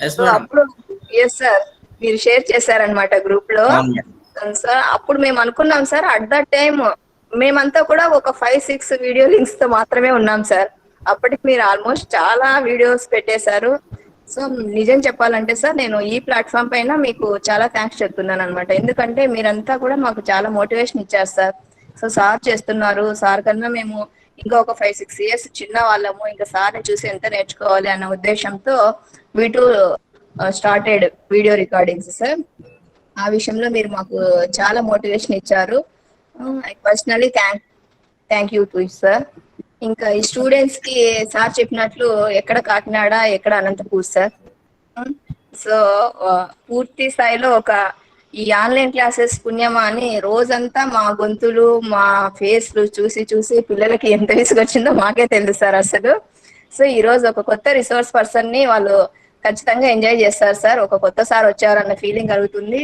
Yes so madam. అప్పుడు yes sir మీరు share చేశారనమాట గ్రూప్ లో. అవును మేడం. సార్ అప్పుడు మేము అనుకున్నాం సార్, అట్ దట్ టైమ్ మేమంతా కూడా ఒక 5-6 వీడియో లింక్స్ తో మాత్రమే ఉన్నాం సార్. అప్పటికి మీరు ఆల్మోస్ట్ చాలా వీడియోస్ పెట్టేశారు. సో నిజం చెప్పాలంటే సార్, నేను ఈ ప్లాట్ఫామ్ పైన మీకు చాలా థ్యాంక్స్ చెప్తున్నాను అనమాట. ఎందుకంటే మీరంతా కూడా మాకు చాలా మోటివేషన్ ఇచ్చారు సార్. సో సార్ చేస్తున్నారు, సార్ కన్నా మేము ఇంకా ఒక 5-6 ఇయర్స్ చిన్న వాళ్ళము, ఇంకా సార్ని చూసి ఎంత నేర్చుకోవాలి అన్న ఉద్దేశంతో వీటూ స్టార్టెడ్ వీడియో రికార్డింగ్స్ సార్. ఆ విషయంలో మీరు మాకు చాలా మోటివేషన్ ఇచ్చారు. I personally thank you to sir. ఇంకా ఈ స్టూడెంట్స్ కి సార్ చెప్పినట్లు ఎక్కడ కాకినాడ, ఎక్కడ అనంతపూర్ సార్. సో పూర్తి స్థాయిలో ఒక ఈ ఆన్లైన్ క్లాసెస్ పుణ్యమా అని రోజంతా మా గొంతులు, మా ఫేస్లు చూసి చూసి పిల్లలకి ఎంత విసుగొచ్చిందో మాకే తెలుసు సార్ అసలు. సో ఈ రోజు ఒక కొత్త రిసోర్స్ పర్సన్ ని వాళ్ళు ఖచ్చితంగా ఎంజాయ్ చేస్తారు సార్. ఒక కొత్త సార్ వచ్చారు అన్న ఫీలింగ్ కలుగుతుంది.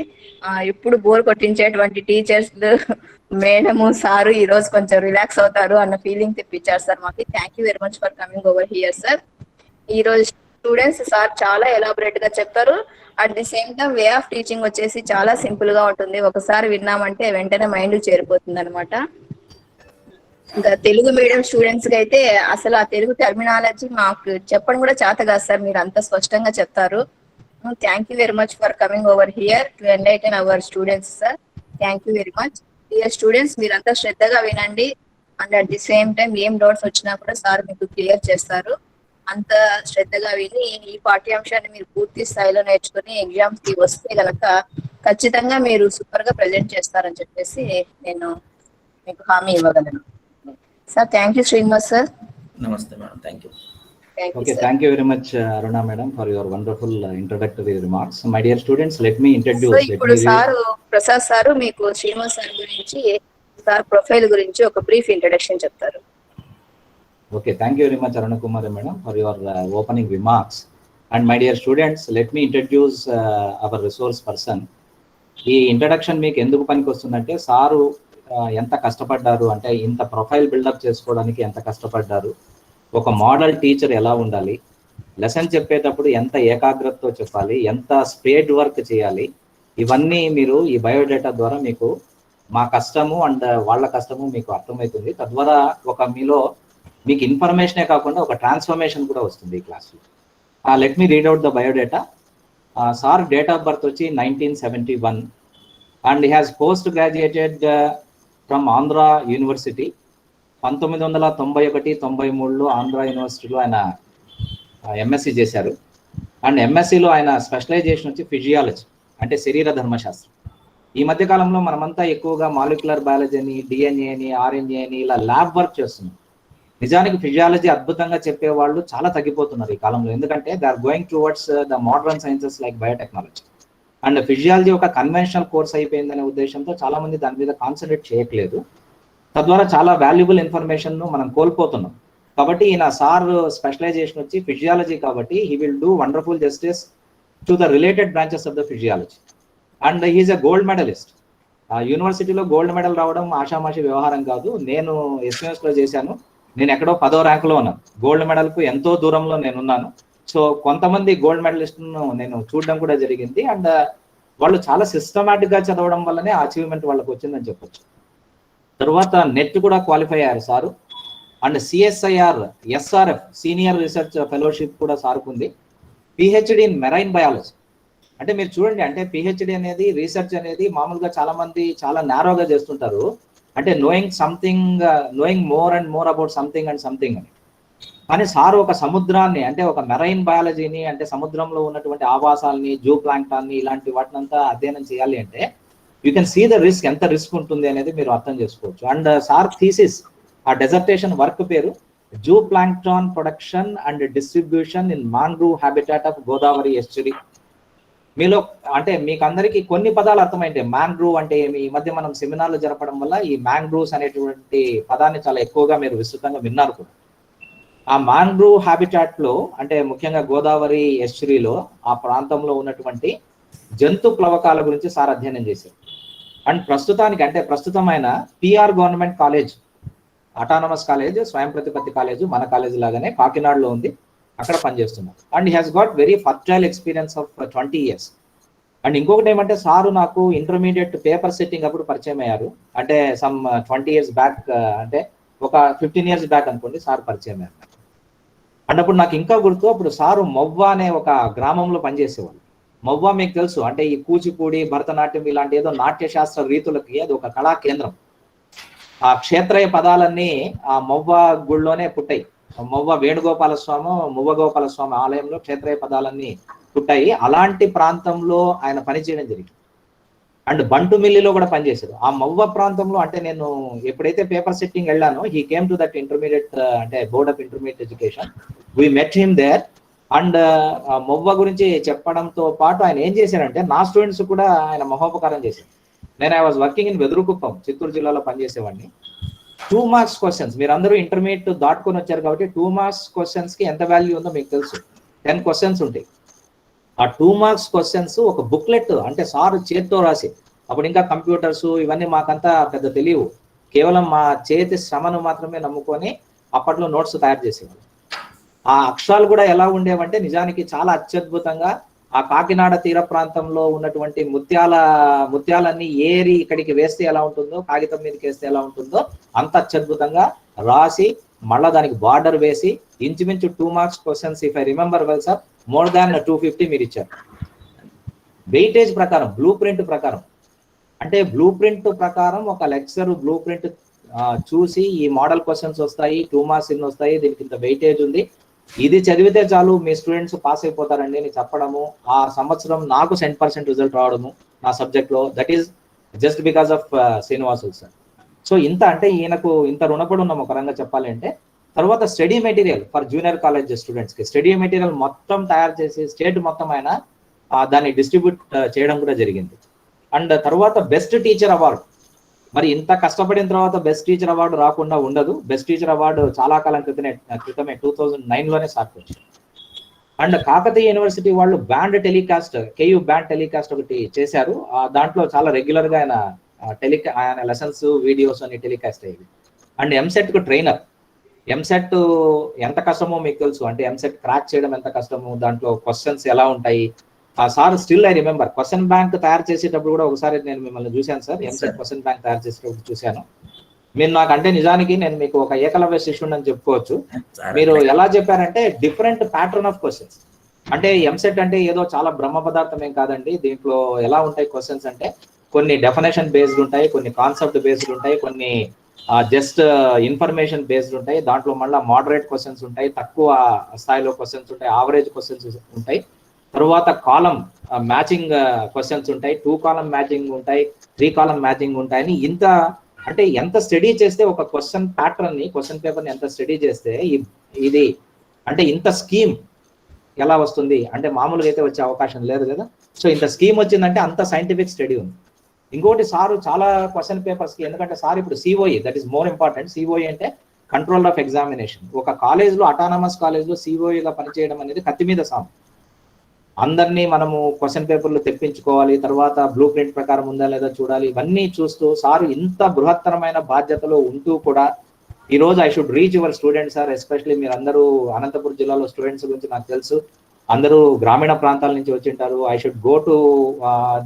ఇప్పుడు బోర్ కొట్టించేటువంటి టీచర్స్, మేడము, సారు ఈ రోజు కొంచెం రిలాక్స్ అవుతారు అన్న ఫీలింగ్ తెప్పించారు సార్ మాకు. Thank you very much for coming over here sir. ఈ రోజు స్టూడెంట్స్ సార్ చాలా ఎలాబరేట్ గా చెప్తారు. At the same time way of teaching వచ్చేసి చాలా సింపుల్ గా ఉంటుంది. ఒకసారి విన్నామంటే వెంటనే మైండ్ చేరిపోతుంది అనమాట. ఇంకా తెలుగు మీడియం స్టూడెంట్స్ కి అయితే అసలు ఆ తెలుగు టెర్మినాలజీ మాకు చెప్పడం కూడా చేత కాదు సార్, మీరు అంత స్పష్టంగా చెప్తారు. Thank you very much for coming over here to enlighten our students sir. Thank you very much. Dear students, మీరంతా శ్రద్ధగా వినండి. And at the same time ఏం డౌట్స్ వచ్చినా కూడా సార్ మీకు క్లియర్ చేస్తారు. అంత శ్రద్ధగా విని ఈ పాఠ్యాంశాన్ని మీరు పూర్తి స్థాయిలో నేర్చుకుని ఎగ్జామ్స్ కి వస్తే గనక ఖచ్చితంగా మీరు సూపర్ గా ప్రజెంట్ చేస్తారని చెప్పేసి నేను మీకు హామీ ఇవ్వగలను sir. Thank you Srinivas sir. నమస్తే madam. Thank you. Thank you Okay, sir. thank you very much, Aruna madam, for your wonderful introductory remarks. My dear students, let me so introduce. ఇప్పుడు sir Prasad sir మీకు Srinivas sir గురించి, sir profile గురించి ఒక brief introduction చెప్తారు. Okay, thank you very much, Aruna Kumari madam, for your opening remarks. And my dear students, let me introduce our resource person. ఈ introduction మీకు ఎందుకు పనికి వస్తుందంటే, సారు ఎంత కష్టపడ్డారు అంటే, ఇంత ప్రొఫైల్ బిల్డప్ చేసుకోవడానికి ఎంత కష్టపడ్డారు, ఒక మోడల్ టీచర్ ఎలా ఉండాలి, లెసన్ చెప్పేటప్పుడు ఎంత ఏకాగ్రతతో చెప్పాలి, ఎంత స్పేడ్ వర్క్ చేయాలి, ఇవన్నీ మీరు ఈ బయోడేటా ద్వారా మీకు మా కష్టము అండ్ వాళ్ళ కష్టము మీకు అర్థమవుతుంది. తద్వారా ఒక మీలో మీకు ఇన్ఫర్మేషనే కాకుండా ఒక ట్రాన్స్ఫర్మేషన్ కూడా వస్తుంది ఈ క్లాస్లో. Let me read out the biodata. Sir date of birth వచ్చి 1971 and he has post graduated from Andhra university. 1991-93లో ఆంధ్ర యూనివర్సిటీలో ఆయన ఎంఎస్సి చేశారు. అండ్ ఎంఎస్సిలో ఆయన స్పెషలైజేషన్ వచ్చి ఫిజియాలజీ, అంటే శరీర ధర్మశాస్త్రం. ఈ మధ్య కాలంలో మనమంతా ఎక్కువగా మాలిక్యులర్ బయాలజీ అని, డిఎన్ఏ అని, ఆర్ఎన్ఏ అని ఇలా ల్యాబ్ వర్క్ చేస్తున్నాం. నిజానికి ఫిజియాలజీ అద్భుతంగా చెప్పేవాళ్ళు చాలా తగ్గిపోతున్నారు ఈ కాలంలో. ఎందుకంటే they are going towards the modern sciences like biotechnology. And physiology ఒక కన్వెన్షనల్ కోర్స్ అయిపోయిందనే ఉద్దేశంతో చాలా మంది దాని మీద కాన్సన్ట్రేట్ చేయట్లేదు. తద్వారా చాలా వాల్యుబుల్ ఇన్ఫర్మేషన్ మనం కోల్పోతున్నాం. కాబట్టి ఈయన సార్ స్పెషలైజేషన్ వచ్చి ఫిజియాలజీ కాబట్టి he will do wonderful justice to the related branches of the physiology. And he is a gold medalist. యూనివర్సిటీలో గోల్డ్ మెడల్ రావడం ఆషామాషి వ్యవహారం కాదు. నేను ఎస్ఎంఎస్లో చేశాను, నేను ఎక్కడో 10వ ర్యాంకులో ఉన్నాను. గోల్డ్ మెడల్కు ఎంతో దూరంలో నేనున్నాను. సో కొంతమంది గోల్డ్ మెడలిస్ట్ను నేను చూడడం కూడా జరిగింది. అండ్ వాళ్ళు చాలా సిస్టమాటిక్గా చదవడం వల్లనే అచీవ్మెంట్ వాళ్ళకి వచ్చిందని చెప్పొచ్చు. తర్వాత నెట్ కూడా క్వాలిఫై అయ్యారు sir. And CSIR SRF senior research fellowship కూడా సార్కుంది. PhD in marine biology. అంటే మీరు చూడండి, అంటే పిహెచ్డి అనేది, రీసెర్చ్ అనేది మామూలుగా చాలా మంది చాలా నారోగా చేస్తుంటారు. అంటే knowing more and more about something and something అని. కానీ సార్ ఒక సముద్రాన్ని, అంటే ఒక మెరైన్ బయాలజీని, అంటే సముద్రంలో ఉన్నటువంటి ఆవాసాలని, జూ ప్లాంక్టాన్ని, ఇలాంటి వాటినంతా అధ్యయనం చేయాలి అంటే you can see the risk, ఎంత రిస్క్ ఉంటుంది అనేది మీరు అర్థం చేసుకోవచ్చు. అండ్ సార్ థీసిస్, ఆ డెజర్టేషన్ వర్క్ పేరు zooplankton production and distribution in mangrove habitat of Godavari estuary. మీలో అంటే మీకు అందరికీ కొన్ని పదాలు అర్థమైంటాయి. మ్యాంగ్రూవ్ అంటే ఏమి, ఈ మధ్య మనం సెమినార్లు జరపడం వల్ల ఈ మ్యాంగ్రూవ్స్ అనేటువంటి పదాన్ని చాలా ఎక్కువగా మీరు విస్తృతంగా విన్నారు కూడా. ఆ మ్యాంగ్రూవ్ హ్యాబిటాట్ లో, అంటే ముఖ్యంగా గోదావరి ఎస్టరీలో ఆ ప్రాంతంలో ఉన్నటువంటి జంతు ప్లవకాల గురించి సార్ అధ్యయనం చేశారు. అండ్ ప్రస్తుతానికి, అంటే ప్రస్తుతమైన PR government college, autonomous college, స్వయం ప్రతిపత్తి కాలేజ్, మన కాలేజ్ లాగానే కాకినాడలో ఉంది. అక్కడ పనిచేస్తున్నారు. And he has got very fertile experience of 20 years. And ఇంకొకటి ఏమంటే సారు నాకు ఇంటర్మీడియట్ పేపర్ సెట్టింగ్ అప్పుడు పరిచయం అయ్యారు. అంటే సమ్ 20 years బ్యాక్, అంటే ఒక 15 years బ్యాక్ అనుకోండి సార్ పరిచయం అయ్యారు. అండ్ అప్పుడు నాకు ఇంకా గుర్తు, అప్పుడు సారు మొవ్వ అనే ఒక గ్రామంలో పనిచేసేవాళ్ళు. మొవ్వ మీకు తెలుసు, అంటే ఈ కూచిపూడి, భరతనాట్యం ఇలాంటి ఏదో నాట్యశాస్త్ర రీతులకి అది ఒక కళా కేంద్రం. ఆ క్షేత్రయ పదాలన్నీ ఆ మొవ్వ గుళ్ళోనే పుట్టాయి. మొవ్వ వేణుగోపాల స్వామి, మువ్వ గోపాల స్వామి ఆలయంలో క్షేత్రయ పదాలన్నీ పుట్టాయి. అలాంటి ప్రాంతంలో ఆయన పనిచేయడం జరిగింది. అండ్ బంటుమిల్లిలో కూడా పనిచేశారు. ఆ మొవ్వ ప్రాంతంలో, అంటే నేను ఎప్పుడైతే పేపర్ సెట్టింగ్ వెళ్ళానో, he came to that intermediate, అంటే board of intermediate education, we met him there. And Movva గురించి చెప్పడంతో పాటు ఆయన ఏం చేశారంటే నా స్టూడెంట్స్ కూడా ఆయన మహోపకారం చేశారు. నేను I was working in Vedurukuppam, Chittoor జిల్లాలో పనిచేసేవాడిని. 2 marks క్వశ్చన్స్, మీరు అందరూ ఇంటర్మీడియట్ దాటుకొని వచ్చారు కాబట్టి 2 marks క్వశ్చన్స్ కి ఎంత వాల్యూ ఉందో మీకు తెలుసు. 10 questions ఉంటాయి. ఆ 2 marks క్వశ్చన్స్ ఒక బుక్లెట్, అంటే సార్ చేతితో రాసి, అప్పుడు ఇంకా కంప్యూటర్స్ ఇవన్నీ మాకంతా పెద్ద తెలియవు, కేవలం మా చేతి శ్రమను మాత్రమే నమ్ముకొని అప్పట్లో నోట్స్ తయారు చేసేవాళ్ళు. ఆ అక్షరాలు కూడా ఎలా ఉండేవంటే నిజానికి చాలా అత్యద్భుతంగా, ఆ కాకినాడ తీర ప్రాంతంలో ఉన్నటువంటి ముత్యాలన్నీ ఏరి ఇక్కడికి వేస్తే ఎలా ఉంటుందో, కాగితం మీదకి వేస్తే ఎలా ఉంటుందో అంత అత్యద్భుతంగా రాసి, మళ్ళా దానికి బార్డర్ వేసి, ఇంచుమించు 2 marks questions, if I remember well sir, more than 250 మీరు ఇచ్చారు. వెయిటేజ్ ప్రకారం, బ్లూ ప్రింట్ ప్రకారం, అంటే బ్లూ ప్రింట్ ప్రకారం ఒక లెక్చర్ బ్లూ ప్రింట్ చూసి ఈ మోడల్ క్వశ్చన్స్ వస్తాయి, 2 marks ఇన్ని వస్తాయి, దీనికి ఇంత వెయిటేజ్ ఉంది, ఇది చదివితే చాలు మీ స్టూడెంట్స్ పాస్ అయిపోతారండి అని చెప్పడము. ఆ సంవత్సరం నాకు 100% రిజల్ట్ రావడము నా సబ్జెక్ట్ లో, that is just because of Srinivasulu sir. So ఇంత, అంటే ఈయనకు ఇంత రుణపడి ఉన్నాం ఒక రంగా చెప్పాలి అంటే. తర్వాత study material for junior college students కి స్టడీ మెటీరియల్ మొత్తం తయారు చేసి స్టేట్ మొత్తం ఆయన దాన్ని డిస్ట్రిబ్యూట్ చేయడం కూడా జరిగింది. అండ్ తర్వాత బెస్ట్ టీచర్ అవార్డు, మరి ఇంత కష్టపడిన తర్వాత బెస్ట్ టీచర్ అవార్డు రాకుండా ఉండదు. బెస్ట్ టీచర్ అవార్డు చాలా కాలం క్రితమే 2009లోనే స్టార్ట్ వచ్చింది. అండ్ కాకతీయ యూనివర్సిటీ వాళ్ళు band telecast, KU band telecast ఒకటి చేశారు. దాంట్లో చాలా రెగ్యులర్ గా ఆయన లెసన్స్, వీడియోస్ అన్ని టెలికాస్ట్ అయ్యేవి. అండ్ ఎంసెట్ కు ట్రైనర్. ఎంసెట్ ఎంత కష్టమో మీకు తెలుసు, అంటే ఎంసెట్ క్రాక్ చేయడం ఎంత కష్టమో, దాంట్లో క్వశ్చన్స్ ఎలా ఉంటాయి. Sir still I remember, question bank తయారు చేసేటప్పుడు కూడా ఒకసారి నేను మిమ్మల్ని చూశాను సార్, ఎంసెట్ క్వశ్చన్ బ్యాంక్ తయారు చేసేటప్పుడు చూశాను. మీరు నాకంటే నిజానికి నేను మీకు ఒక ఏకలవ్య శిష్యుడు అని చెప్పుకోవచ్చు. మీరు ఎలా చెప్పారంటే డిఫరెంట్ ప్యాటర్న్ ఆఫ్ క్వశ్చన్స్, అంటే ఎంసెట్ అంటే ఏదో చాలా బ్రహ్మ పదార్థం ఏం కాదండి. దీంట్లో ఎలా ఉంటాయి క్వశ్చన్స్ అంటే, కొన్ని డెఫినేషన్ బేస్డ్ ఉంటాయి, కొన్ని కాన్సెప్ట్ బేస్డ్ ఉంటాయి, కొన్ని జస్ట్ ఇన్ఫర్మేషన్ బేస్డ్ ఉంటాయి, దాంట్లో మళ్ళీ మోడరేట్ క్వశ్చన్స్ ఉంటాయి, తక్కువ స్థాయిలో క్వశ్చన్స్ ఉంటాయి, యావరేజ్ క్వశ్చన్స్ ఉంటాయి, తర్వాత కాలం మ్యాచింగ్ క్వశ్చన్స్ ఉంటాయి, 2 column మ్యాచింగ్ ఉంటాయి, 3 column మ్యాచింగ్ ఉంటాయని. ఇంత, అంటే ఎంత స్టడీ చేస్తే ఒక క్వశ్చన్ ప్యాటర్న్ ని, క్వశ్చన్ పేపర్ ని ఎంత స్టడీ చేస్తే ఇది, అంటే ఇంత స్కీమ్ ఎలా వస్తుంది అంటే మామూలుగా అయితే వచ్చే అవకాశం లేదు కదా. సో ఇంత స్కీమ్ వచ్చిందంటే అంత సైంటిఫిక్ స్టడీ ఉంది. ఇంకోటి సారు చాలా క్వశ్చన్ పేపర్స్ కి, ఎందుకంటే సార్ ఇప్పుడు COE, that is more important. COE అంటే కంట్రోల్ ఆఫ్ ఎగ్జామినేషన్. ఒక కాలేజ్లో, అటానమస్ కాలేజ్లో సిఓఈగా పనిచేయడం అనేది కత్తి మీద సాము. అందరినీ మనము క్వశ్చన్ పేపర్లు తెప్పించుకోవాలి, తర్వాత బ్లూ ప్రింట్ ప్రకారం ఉందా లేదా చూడాలి, ఇవన్నీ చూస్తూ సారు ఇంత బృహత్తరమైన బాధ్యతలో ఉంటూ కూడా ఈ రోజు I should reach your students sir, especially మీరు అందరూ అనంతపురం జిల్లాలో స్టూడెంట్స్ గురించి నాకు తెలుసు, అందరూ గ్రామీణ ప్రాంతాల నుంచి వచ్చింటారు. I should go to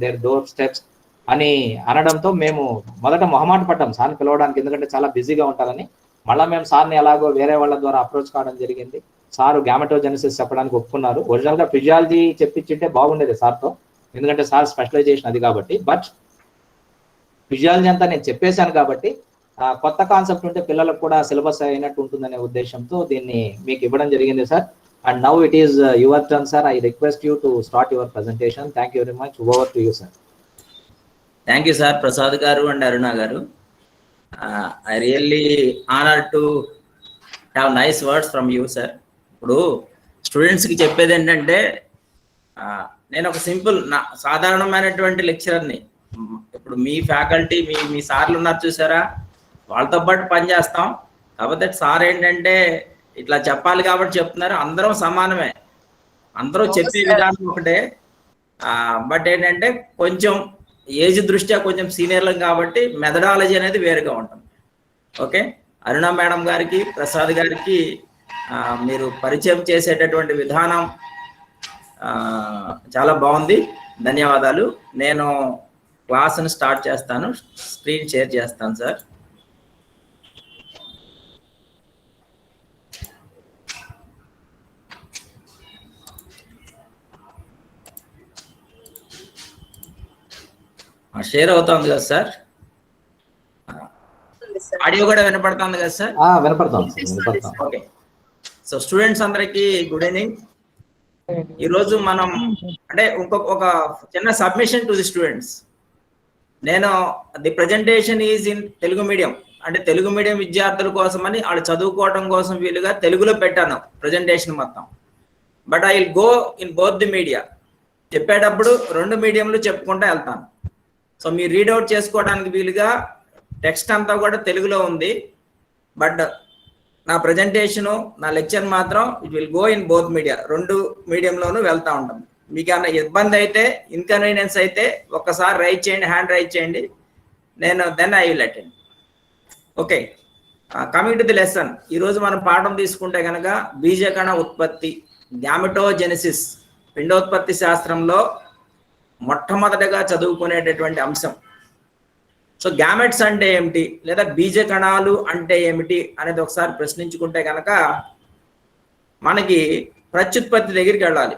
their doorsteps అని అనడంతో మేము మొదట మొహమాట పడ్డాం సార్ని పిలవడానికి, ఎందుకంటే చాలా బిజీగా ఉంటారని. మళ్ళీ మేము సార్ని ఎలాగో వేరే వాళ్ళ ద్వారా అప్రోచ్ కావడం జరిగింది. సార్ గ్యామెటోజెనసిస్ చెప్పడానికి ఒప్పుకున్నారు. ఒరిజినల్ గా ఫిజియాలజీ చెప్పించింటే బాగుండేది సార్తో, ఎందుకంటే సార్ స్పెషలైజేషన్ అది కాబట్టి. బట్ ఫిజియాలజీ అంతా నేను చెప్పేశాను కాబట్టి కొత్త కాన్సెప్ట్ ఉంటే పిల్లలకు కూడా సిలబస్ అయినట్టు ఉంటుందనే ఉద్దేశంతో దీన్ని మీకు ఇవ్వడం జరిగింది sir. And now it is your turn sir. I request you to start your presentation. Thank you very much. Over to you sir. Thank you sir Prasad గారు అండ్ అరుణ గారు. I really honour to have nice words from you sir. ఇప్పుడు స్టూడెంట్స్కి చెప్పేది ఏంటంటే, నేను ఒక simple సాధారణమైనటువంటి లెక్చరర్ని. ఇప్పుడు మీ ఫ్యాకల్టీ, మీ సార్లు ఉన్నారు చూసారా, వాళ్ళతో పాటు పనిచేస్తాం. కాకపోతే సార్ ఏంటంటే ఇట్లా చెప్పాలి కాబట్టి చెప్తున్నారు. అందరం సమానమే, అందరూ చెప్పే విధానం ఒకటే. బట్ ఏంటంటే కొంచెం ఏజ్ దృష్ట్యా కొంచెం సీనియర్లం కాబట్టి మెథడాలజీ అనేది వేరుగా ఉంటుంది. ఓకే, అరుణ మేడం గారికి, ప్రసాద్ గారికి మీరు పరిచయం చేసేటటువంటి విధానం చాలా బాగుంది. ధన్యవాదాలు. నేను క్లాస్ని స్టార్ట్ చేస్తాను. స్క్రీన్ షేర్ చేస్తాను సార్. షేర్ అవుతుంది కదా సార్? ఆడియో కూడా వినపడుతుంది కదా సార్? వినపడుతుంది. ఓకే. సో స్టూడెంట్స్ అందరికీ గుడ్ ఈవినింగ్. ఈరోజు మనం అంటే ఒక చిన్న సబ్మిషన్ టు ది స్టూడెంట్స్. నేను the presentation is in Telugu medium, అంటే తెలుగు మీడియం విద్యార్థుల కోసమని వాళ్ళు చదువుకోవడం కోసం వీలుగా తెలుగులో పెట్టాను ప్రజెంటేషన్ మొత్తం. But I will go in both the media. చెప్పేటప్పుడు 2 మీడియంలు చెప్పుకుంటూ వెళ్తాను. సో మీరు రీడౌట్ చేసుకోవడానికి వీలుగా టెక్స్ట్ అంతా కూడా తెలుగులో ఉంది. బట్ నా ప్రజెంటేషను, నా లెక్చర్ మాత్రం it will go in both media. 2 మీడియంలోనూ వెళ్తూ ఉంటాం. మీకు ఏమైనా ఇబ్బంది అయితే, ఇన్కన్వీనియన్స్ అయితే ఒక్కసారి రైట్ చేయండి, హ్యాండ్ రైట్ చేయండి. Then I will attend. Okay, coming to the lesson. ఈరోజు మనం పాఠం తీసుకుంటే కనుక బీజకణ ఉత్పత్తి, గ్యామెటోజెనసిస్, పిండోత్పత్తి శాస్త్రంలో మొట్టమొదటిగా చదువుకునేటటువంటి అంశం. సో గ్యామెట్స్ అంటే ఏమిటి, లేదా బీజ కణాలు అంటే ఏమిటి అనేది ఒకసారి ప్రశ్నించుకుంటే కనుక మనకి ప్రత్యుత్పత్తి దగ్గరికి వెళ్ళాలి.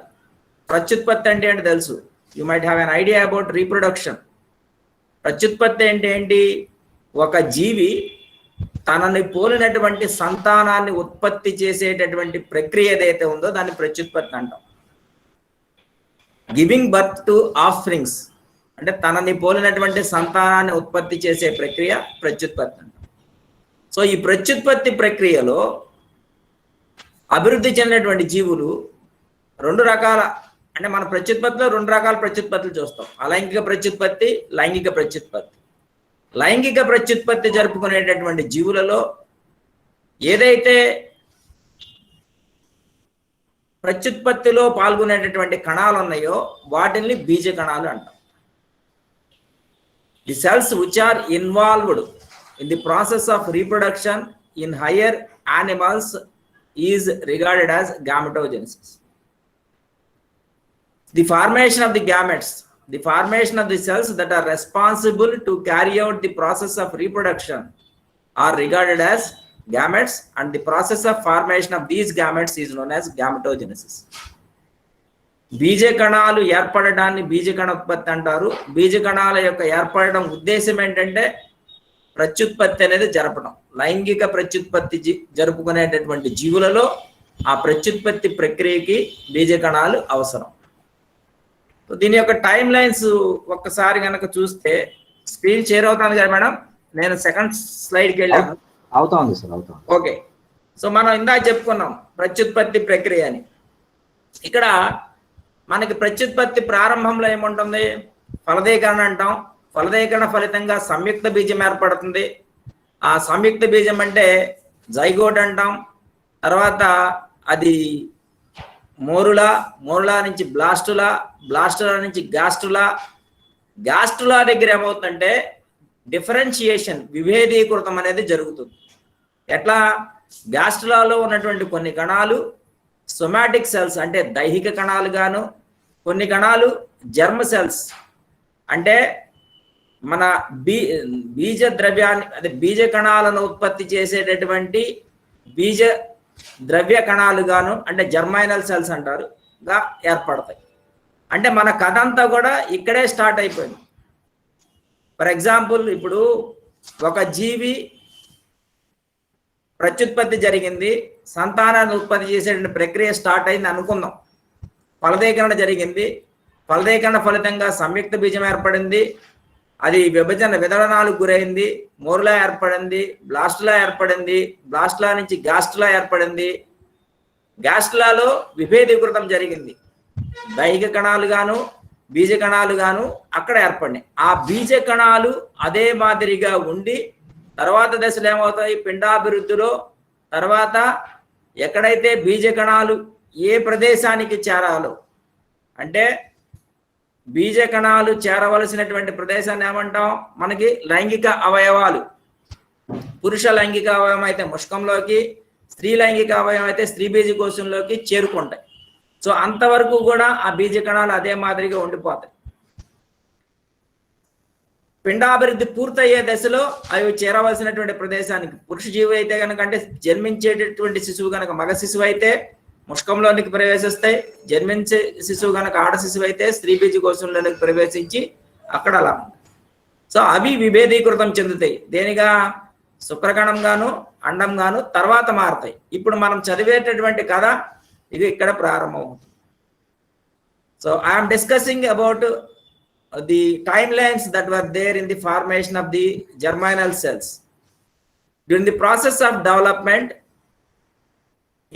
ప్రత్యుత్పత్తి అంటే ఏంటి తెలుసు. You might have an idea about reproduction. ప్రత్యుత్పత్తి అంటే ఏంటి? ఒక జీవి తనని పోలినటువంటి సంతానాన్ని ఉత్పత్తి చేసేటటువంటి ప్రక్రియ ఏదైతే ఉందో దాన్ని ప్రత్యుత్పత్తి అంటాం. Giving birth to of springs అంటే తనని పోలినటువంటి సంతానాన్ని ఉత్పత్తి చేసే ప్రక్రియ ప్రత్యుత్పత్తి అంటాం. సో ఈ ప్రత్యుత్పత్తి ప్రక్రియలో అభివృద్ధి చెందినటువంటి జీవులు 2 రకాల, అంటే మన ప్రత్యుత్పత్తిలో 2 రకాల ప్రత్యుత్పత్తులు చూస్తాం. అలైంగిక ప్రత్యుత్పత్తి, లైంగిక ప్రత్యుత్పత్తి. లైంగిక ప్రత్యుత్పత్తి జరుపుకునేటటువంటి జీవులలో ఏదైతే ప్రత్యుత్పత్తిలో పాల్గొనేటటువంటి కణాలు ఉన్నాయో వాటిని బీజ కణాలు అంటాం. The cells which are involved in the process of reproduction in higher animals is regarded as gametogenesis. The formation of the gametes, the formation of the cells that are responsible to carry out the process of reproduction are regarded as gametes, and the process of formation of these gametes is known as gametogenesis. బీజ కణాలు ఏర్పడడాన్ని బీజకణ ఉత్పత్తి అంటారు. బీజ కణాల యొక్క ఏర్పడడం ఉద్దేశం ఏంటంటే ప్రత్యుత్పత్తి అనేది జరపడం. లైంగిక ప్రత్యుత్పత్తి జరుపుకునేటటువంటి జీవులలో ఆ ప్రత్యుత్పత్తి ప్రక్రియకి బీజ కణాలు అవసరం. దీని యొక్క టైం లైన్స్ ఒక్కసారి కనుక చూస్తే స్క్రీన్ షేర్ అవుతుంది కదా మేడం? నేను సెకండ్ స్లైడ్కి వెళ్ళాను. అవుతుంది సార్, అవుతుంది. ఓకే, సో మనం ఇందాక చెప్పుకున్నాం ప్రత్యుత్పత్తి ప్రక్రియ అని. ఇక్కడ మనకి ప్రత్యుత్పత్తి ప్రారంభంలో ఏముంటుంది? ఫలదీకరణ అంటాం. ఫలదీకరణ ఫలితంగా సంయుక్త బీజం ఏర్పడుతుంది. ఆ సంయుక్త బీజం అంటే జైగోట్ అంటాం. తర్వాత అది మోరులా నుంచి బ్లాస్టులా నుంచి గ్యాస్టులా దగ్గర ఏమవుతుందంటే డిఫరెన్షియేషన్, విభేదీకృతం అనేది జరుగుతుంది. ఎట్లా? గ్యాస్టులాలో ఉన్నటువంటి కొన్ని కణాలు సొమాటిక్ సెల్స్ అంటే దైహిక కణాలు గాను, కొన్ని కణాలు జర్మ్ సెల్స్ అంటే మన బీజ ద్రవ్యాన్ని, అదే బీజ కణాలను ఉత్పత్తి చేసేటటువంటి బీజ ద్రవ్య కణాలు గాను, అంటే జర్మైనల్ సెల్స్ అంటారు, గా ఏర్పడతాయి. అంటే మన కథ అంతా కూడా ఇక్కడే స్టార్ట్ అయిపోయింది. ఫర్ ఎగ్జాంపుల్, ఇప్పుడు ఒక జీవి ప్రత్యుత్పత్తి జరిగింది, సంతానాన్ని ఉత్పత్తి చేసేటువంటి ప్రక్రియ స్టార్ట్ అయింది అనుకుందాం. ఫలదీకరణ జరిగింది, ఫలదీకరణ ఫలితంగా సంయుక్త బీజం ఏర్పడింది, అది విదళనాలకు గురైంది, మోరులా ఏర్పడింది, బ్లాస్టులా ఏర్పడింది, బ్లాస్టులా నుంచి గ్యాస్టులా ఏర్పడింది, గ్యాస్టులాలో విభేదీకృతం జరిగింది. దైహిక కణాలు గాను బీజ కణాలు గాను అక్కడ ఏర్పడినాయి. ఆ బీజ కణాలు అదే మాదిరిగా ఉండి తర్వాత దశలు ఏమవుతాయి? పిండాభివృద్ధిలో తర్వాత ఎక్కడైతే బీజ కణాలు ఏ ప్రదేశానికి చేరాలో, అంటే బీజ కణాలు చేరవలసినటువంటి ప్రదేశాన్ని ఏమంటాం? మనకి లైంగిక అవయవాలు. పురుష లైంగిక అవయవం అయితే ముష్కంలోకి, స్త్రీ లైంగిక అవయవం అయితే స్త్రీ బీజకోశంలోకి చేరుకుంటాయి. సో అంతవరకు కూడా ఆ బీజ కణాలు అదే మాదిరిగా ఉండిపోతాయి. పిండాభివృద్ధి పూర్తయ్యే దశలో అవి చేరవలసినటువంటి ప్రదేశానికి, పురుష జీవి అయితే కనుక అంటే జన్మించేటటువంటి శిశువు కనుక మగ శిశువు అయితే ముష్కంలోనికి ప్రవేశిస్తాయి, జన్మించే శిశువు కనుక ఆడ శిశువు అయితే స్త్రీ బీజకోశంలోనికి ప్రవేశించి అక్కడ అలా. సో అవి విభేదీకృతం చెందుతాయి. దేనిగా? శుక్రకణం గాను అండం గాను తర్వాత మారుతాయి. ఇప్పుడు మనం చదివేటటువంటి కథ ఇది ఇక్కడ ప్రారంభమవుతుంది. So I'm discussing about the timelines that were there in the formation of the germinal cells. During the process of development,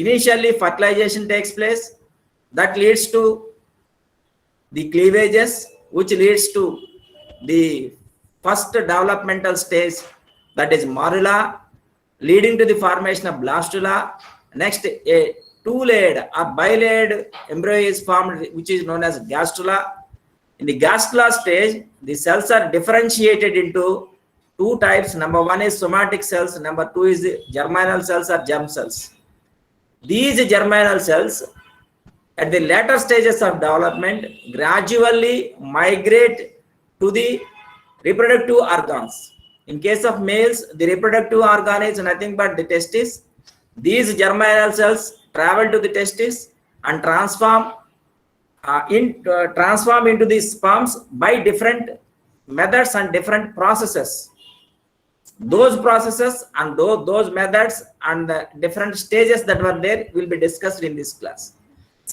initially fertilization takes place, that leads to the cleavages, which leads to the first developmental stage, that is morula, leading to the formation of blastula. Next, a two-layered or bilayered embryo is formed, which is known as gastrula. In the gastrula stage, the cells are differentiated into two types. Number one is somatic cells. Number two is the germinal cells or germ cells. These germinal cells, at the later stages of development, gradually migrate to the reproductive organs. In case of males, the reproductive organ is nothing but the testis. These germinal cells travel to the testis and transform into the sperms by different methods and different processes. Those processes and those methods and the different stages that were there will be discussed in this class.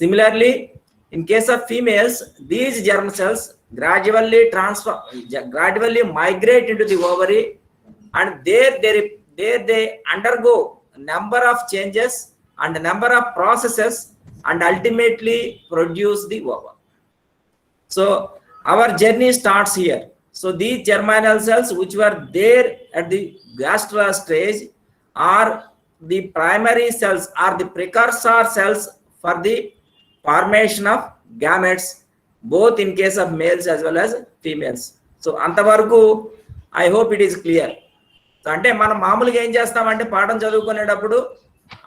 Similarly, in case of females, these germ cells gradually migrate into the ovary, and there they undergo number of changes and number of processes and ultimately produce the ova. So our journey starts here. So these germinal cells which were there at the gastrula stage are the primary cells, are the precursor cells for the formation of gametes, both in case of males as well as females. So antavaraku I hope it is clear. So ante మనం మామూలుగా ఏం చేస్తామంటే పాఠం చదువుకునేటప్పుడు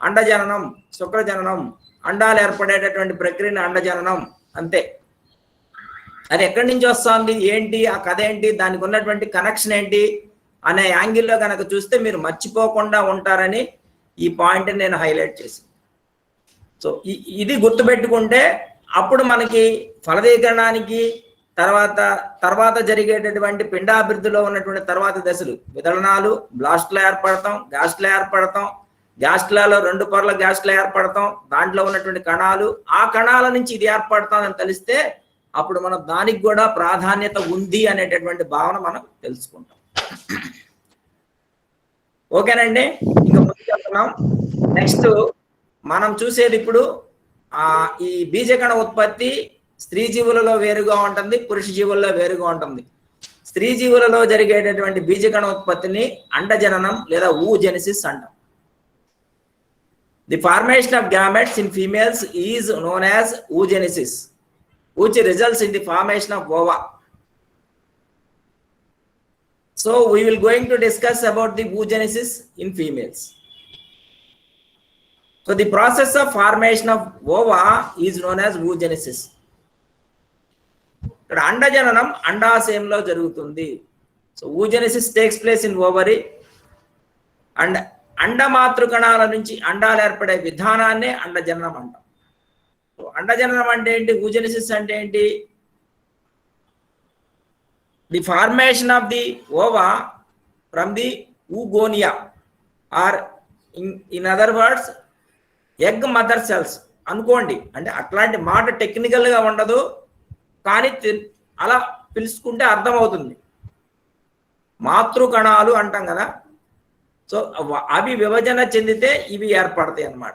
అండజననం, శుక్రజననం, అండాలు ఏర్పడేటటువంటి ప్రక్రియని అండజననం అంతే. అది ఎక్కడి నుంచి వస్తుంది, ఏంటి ఆ కథ ఏంటి, దానికి ఉన్నటువంటి కనెక్షన్ ఏంటి అనే యాంగిల్లో కనుక చూస్తే మీరు మర్చిపోకుండా ఉంటారని ఈ పాయింట్ నేను హైలైట్ చేసి. సో ఇది గుర్తుపెట్టుకుంటే అప్పుడు మనకి ఫలదీకరణానికి తర్వాత జరిగేటటువంటి పిండాభివృద్ధిలో ఉన్నటువంటి తర్వాత దశలు, విదళనాలు, బ్లాస్టులు ఏర్పడతాం, గ్యాస్టులు ఏర్పడతాం, గ్యాస్ట్లలో 2 పొరల గ్యాస్ట్లు ఏర్పడతాం, దాంట్లో ఉన్నటువంటి కణాలు, ఆ కణాల నుంచి ఇది ఏర్పడతామని తెలిస్తే అప్పుడు మనం దానికి కూడా ప్రాధాన్యత ఉంది అనేటటువంటి భావన మనం తెలుసుకుంటాం. ఓకేనండి, ఇంకా ముందు చెప్తున్నాం. నెక్స్ట్ మనం చూసేది ఇప్పుడు ఈ బీజకణ ఉత్పత్తి స్త్రీ జీవులలో వేరుగా ఉంటుంది, పురుష జీవుల్లో వేరుగా ఉంటుంది. స్త్రీ జీవులలో జరిగేటటువంటి బీజకణ ఉత్పత్తిని అండజననం లేదా oogenesis అంటాం. The formation of gametes in females is known as oogenesis, which results in the formation of ova. So we will going to discuss about the oogenesis in females. So the process of formation of ova is known as oogenesis. ఇక్కడ అండజననం అండాశయంలో జరుగుతుంది. So oogenesis takes place in ovary, and అండమాతృ కణాల నుంచి అండాలు ఏర్పడే విధానాన్నే అండజననం అంటాం. అండజననం అంటే ఏంటి, oogenesis అంటే ఏంటి? The formation of the ova from the oogonia, or in other words egg mother cells అనుకోండి. అంటే అట్లాంటి మాట టెక్నికల్ గా ఉండదు, కానీ అలా పిలుచుకుంటే అర్థమవుతుంది. మాతృ కణాలు అంటాం కదా, సో అవి విభజన చెందితే ఇవి ఏర్పడతాయి అన్నమాట.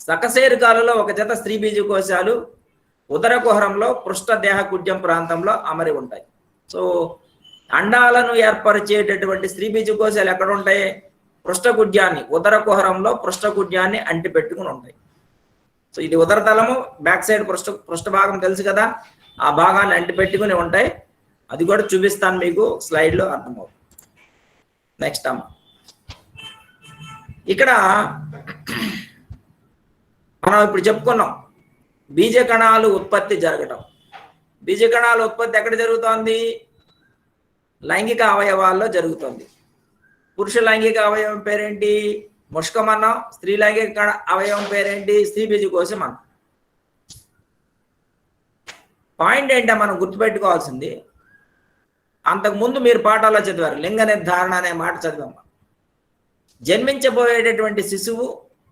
సకశేరుకాలలో ఒక జత స్త్రీ బీజకోశాలు ఉదర కుహరంలో పృష్ఠ దేహ కుడ్యం ప్రాంతంలో అమరి ఉంటాయి. సో అండాలను ఏర్పరిచేటటువంటి స్త్రీ బీజకోశాలు ఎక్కడ ఉంటాయి? పృష్ఠ కుడ్యాన్ని, ఉదర కుహరంలో పృష్ఠ కుడ్యాన్ని అంటి పెట్టుకుని ఉంటాయి. సో ఇది ఉదరతలము, బ్యాక్ సైడ్ పృష్ఠ భాగం తెలుసు కదా, ఆ భాగాన్ని అంటి పెట్టుకుని ఉంటాయి. అది కూడా చూపిస్తాను మీకు స్లైడ్ లో, అర్థమవుతుంది. నెక్స్ట్ అమ్మ, ఇక్కడ మనం ఇప్పుడు చెప్పుకున్నాం బీజ కణాలు ఉత్పత్తి జరగటం. బీజ కణాల ఉత్పత్తి ఎక్కడ జరుగుతోంది? లైంగిక అవయవాల్లో జరుగుతుంది. పురుష లైంగిక అవయవం పేరేంటి? ముష్కం అన్నాం. స్త్రీ లైంగిక అవయవం పేరేంటి? స్త్రీ బీజకోశం అన్నాం. పాయింట్ ఏంటో మనం గుర్తుపెట్టుకోవాల్సింది, అంతకుముందు మీరు పాఠాల్లో చదివారు, లింగ నిర్ధారణ అనే మాట చదివాం. జన్మించబోయేటటువంటి శిశువు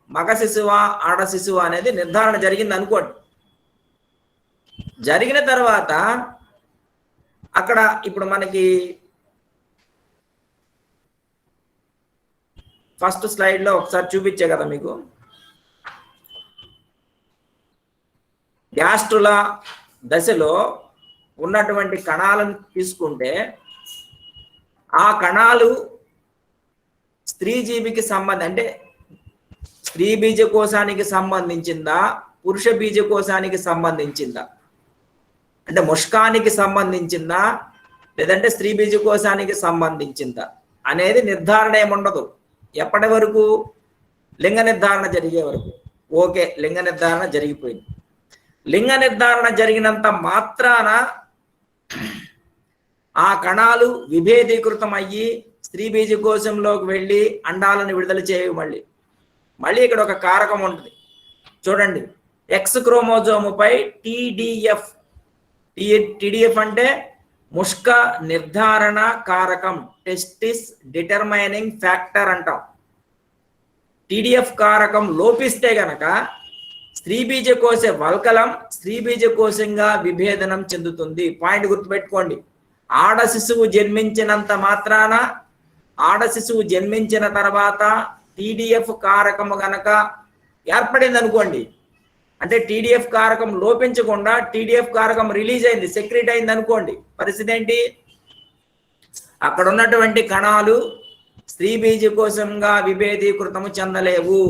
మగ శిశువా ఆడ శిశువా అనేది నిర్ధారణ జరిగింది అనుకోండి. జరిగిన తర్వాత అక్కడ ఇప్పుడు మనకి ఫస్ట్ స్లైడ్లో ఒకసారి చూపించే కదా మీకు, గ్యాస్ట్రుల దశలో ఉన్నటువంటి కణాలను తీసుకుంటే ఆ కణాలు స్త్రీ జీవికి అంటే స్త్రీ బీజకోశానికి సంబంధించిందా పురుష బీజకోశానికి సంబంధించిందా, అంటే ముష్కానికి సంబంధించిందా లేదంటే స్త్రీ బీజకోశానికి సంబంధించిందా అనేది నిర్ధారణ ఏముండదు. ఎప్పటి వరకు? లింగ నిర్ధారణ జరిగే వరకు. ఓకే, లింగ నిర్ధారణ జరిగిపోయింది. లింగ నిర్ధారణ జరిగినంత మాత్రాన ఆ కణాలు విభేదీకృతం అయ్యి స్త్రీ బీజకోశంలోకి వెళ్ళి అండాలను విడుదల చేయవు. మళ్ళీ ఇక్కడ ఒక కారకం ఉంటుంది చూడండి, ఎక్స్ క్రోమోజోముపై టీడీఎఫ్. టీడీఎఫ్ అంటే ముష్క నిర్ధారణ కారకం, టెస్టిస్ డిటర్మైనింగ్ ఫ్యాక్టర్ అంటాం. టీడీఎఫ్ కారకం లోపిస్తే గనక స్త్రీ బీజకోశ వల్కలం స్త్రీ బీజకోశంగా విభేదనం చెందుతుంది. పాయింట్ గుర్తుపెట్టుకోండి. ఆడ శిశువు జన్మించినంత మాత్రాన, ఆడ శిశువు జన్మించిన తర్వాత టీడీఎఫ్ కారకము గనక ఏర్పడింది అనుకోండి, అంటే టీడీఎఫ్ కారకం లోపించకుండా టీడీఎఫ్ కారకం రిలీజ్ అయింది, సెక్రెట్ అయింది అనుకోండి, పరిస్థితి ఏంటి? అక్కడ ఉన్నటువంటి కణాలు స్త్రీ బీజకోశంగా విభేదీకృతము చెందలేవు.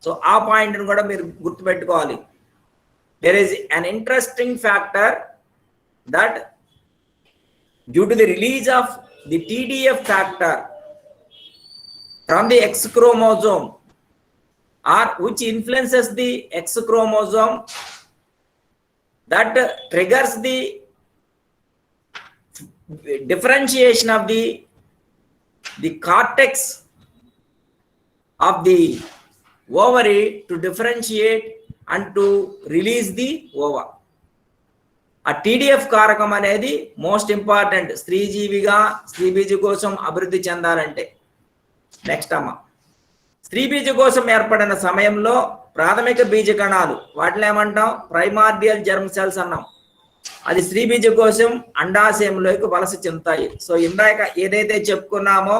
సో ఆ పాయింట్ను కూడా మీరు గుర్తుపెట్టుకోవాలి. There is an interesting factor that due to the release of the TDF factor from the X chromosome or which influences the X chromosome, that triggers the differentiation of the cortex of the ovary to differentiate and to release the ova. ఆ TDF కారకం అనేది most important స్త్రీ జీవిగా స్త్రీ బీజ కోసం అభివృద్ధి చెందాలంటే. Next అమ్మ, స్త్రీ బీజ కోసం ఏర్పడిన సమయంలో ప్రాథమిక బీజ కణాలు, వాటిని ఏమంటాం? ప్రైమార్డియల్ జర్మ్ సెల్స్ అన్నాం. అది స్త్రీ బీజ కోసం అండాశయంలోకి వలస చెందుతాయి. సో ఇందాక ఏదైతే చెప్పుకున్నామో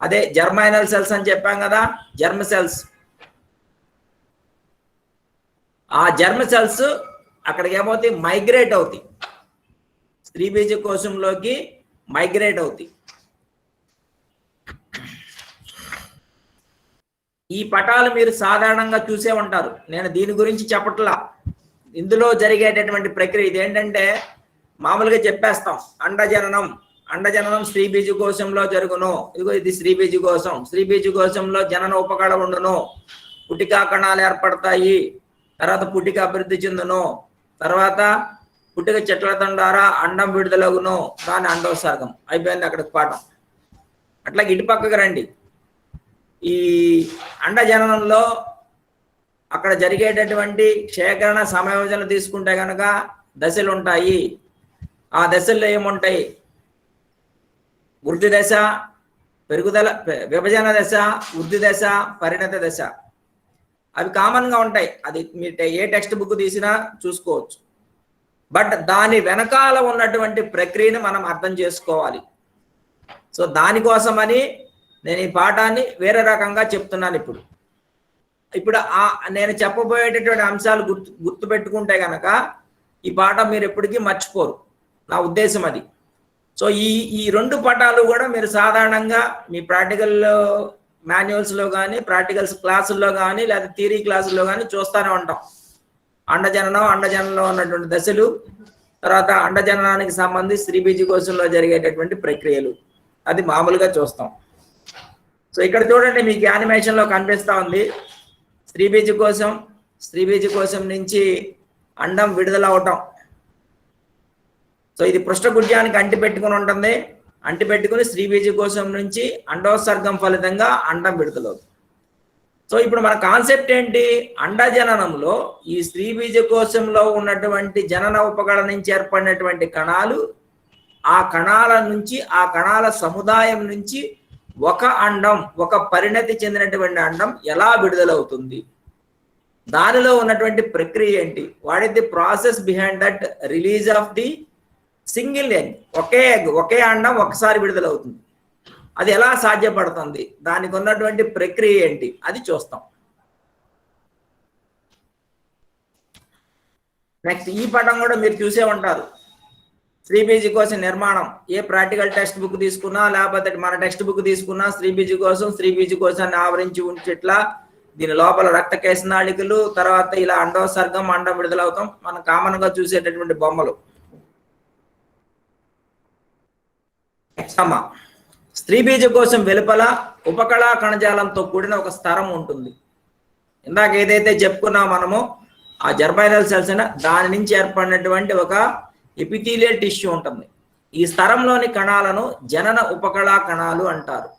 అదే జర్మైనల్ సెల్స్ అని చెప్పాం కదా, జర్మ్ సెల్స్. ఆ జర్మ్ సెల్స్ అక్కడికి ఏమవుతాయి? మైగ్రేట్ అవుతాయి, స్త్రీ బీజ కోశంలోకి మైగ్రేట్ అవుతాయి. ఈ పటాలు మీరు సాధారణంగా చూసే ఉంటారు, నేను దీని గురించి చెప్పట్లా. ఇందులో జరిగేటటువంటి ప్రక్రియ ఇదేంటంటే మామూలుగా చెప్పేస్తాం, అండజననం స్త్రీ బీజ కోశంలో జరుగును. ఇదిగో ఇది స్త్రీ బీజ కోశం, స్త్రీ బీజ కోశంలో జనన ఉపకళ ఉండును, పుటికా కణాలు ఏర్పడతాయి, తర్వాత పుటిక అభివృద్ధి చెందును, తర్వాత పుట్టిక చెట్ల ద్వారా అండం విడుదలగును, దాని అండోత్సర్గం. అయిపోయింది అక్కడికి పాఠం. అట్లాగే ఇటు పక్కకు రండి. ఈ అండజననంలో అక్కడ జరిగేటటువంటి క్షేకరణ సమయోజన తీసుకుంటే కనుక దశలు ఉంటాయి. ఆ దశల్లో ఏముంటాయి? వృద్ధి దశ, పెరుగుదల, విభజన దశ, వృద్ధి దశ, పరిణత దశ. అవి కామన్గా ఉంటాయి. అది మీరు ఏ టెక్స్ట్ బుక్ తీసినా చూసుకోవచ్చు. బట్ దాని వెనకాల ఉన్నటువంటి ప్రక్రియను మనం అర్థం చేసుకోవాలి. సో దానికోసమని నేను ఈ పాఠాన్ని వేరే రకంగా చెప్తున్నాను. ఇప్పుడు నేను చెప్పబోయేటటువంటి అంశాలు గుర్తుపెట్టుకుంటే కనుక ఈ పాఠం మీరు ఎప్పటికీ మర్చిపోరు, నా ఉద్దేశం అది. సో ఈ రెండు పటాలు కూడా మీరు సాధారణంగా మీ ప్రాక్టికల్ మాన్యువల్స్లో కానీ ప్రాక్టికల్స్ క్లాసుల్లో కానీ లేదా థియరీ క్లాసుల్లో కానీ చూస్తూనే ఉంటాం. అండజనంలో ఉన్నటువంటి దశలు, తర్వాత అండజననానికి సంబంధించి స్త్రీ బీజకోశంలో జరిగేటటువంటి ప్రక్రియలు, అది మామూలుగా చూస్తాం. సో ఇక్కడ చూడండి, మీకు యానిమేషన్ లో కనిపిస్తా ఉంది స్త్రీ బీజ కోశం నుంచి అండం విడుదల అవటం. సో ఇది పృష్ఠగుడ్యానికి అంటి పెట్టుకుని ఉంటుంది. అంటి పెట్టుకుని స్త్రీ బీజ కోశం నుంచి అండోత్సర్గం ఫలితంగా అండం విడుదలవుతుంది. సో ఇప్పుడు మన కాన్సెప్ట్ ఏంటి? అండజననంలో ఈ స్త్రీ బీజ కోశంలో ఉన్నటువంటి జనన ఉపకళ నుంచి ఏర్పడినటువంటి కణాలు, ఆ కణాల సముదాయం నుంచి ఒక అండం, ఒక పరిణతి చెందినటువంటి అండం ఎలా విడుదలవుతుంది, దానిలో ఉన్నటువంటి ప్రక్రియ ఏంటి, what is the process behind that release of the single egg. ఒకే అండం ఒకసారి విడుదలవుతుంది. అది ఎలా సాధ్యపడుతుంది, దానికి ఉన్నటువంటి ప్రక్రియ ఏంటి, అది చూస్తాం. నెక్స్ట్ ఈ పటం కూడా మీరు చూసే ఉంటారు. స్త్రీ బీజ కోశం నిర్మాణం ఏ ప్రాక్టికల్ టెక్స్ట్ బుక్ తీసుకున్నా, లేకపోతే మన టెక్స్ట్ బుక్ తీసుకున్నా, స్త్రీ బీజ కోశాన్ని ఆవరించి ఉంచేట్లా దీని లోపల రక్త కేశనాళికలు, తర్వాత ఇలా అండోత్సర్గం, అండం విడుదలవుతాం. మనం కామన్ గా చూసేటటువంటి బొమ్మలు. స్త్రీ బీజ కోశం వెలుపల ఉపకళా కణజాలంతో కూడిన ఒక స్థరం ఉంటుంది. ఇందాక ఏదైతే చెప్పుకున్నాం మనము, ఆ జర్మైనల్ సెల్స్ దాని నుంచి ఏర్పడినటువంటి ఒక ఎపిథీలియల్ టిష్యూ ఉంటుంది. ఈ స్థరంలోని కణాలను జనన ఉపకళా కణాలు అంటారు.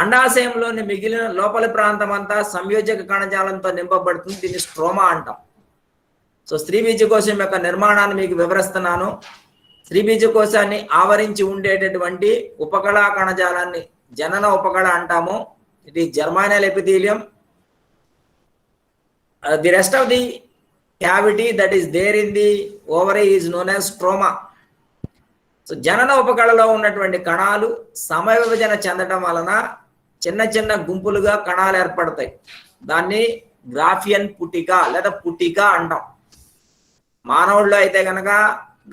అండాశయంలోని మిగిలిన లోపలి ప్రాంతం అంతా సంయోజక కణజాలంతో నింపబడుతుంది. దీన్ని స్ట్రోమా అంటాం. సో స్త్రీ బీజ కోశం యొక్క నిర్మాణాన్ని మీకు వివరిస్తున్నాను. స్త్రీ బీజ కోశాన్ని ఆవరించి ఉండేటటువంటి ఉపకళా కణజాలాన్ని జనన ఉపకళ అంటాము. ఇది germinal epithelium. The rest of the cavity that is there in the ovary is known as stroma. So జనన ఉపకళలో ఉన్నటువంటి కణాలు సమవిభజన చెందడం వలన చిన్న చిన్న గుంపులుగా కణాలు ఏర్పడతాయి. దాన్ని గ్రాఫియన్ పుటిక లేదా పుటిక అంటాం. మానవుల్లో అయితే కనుక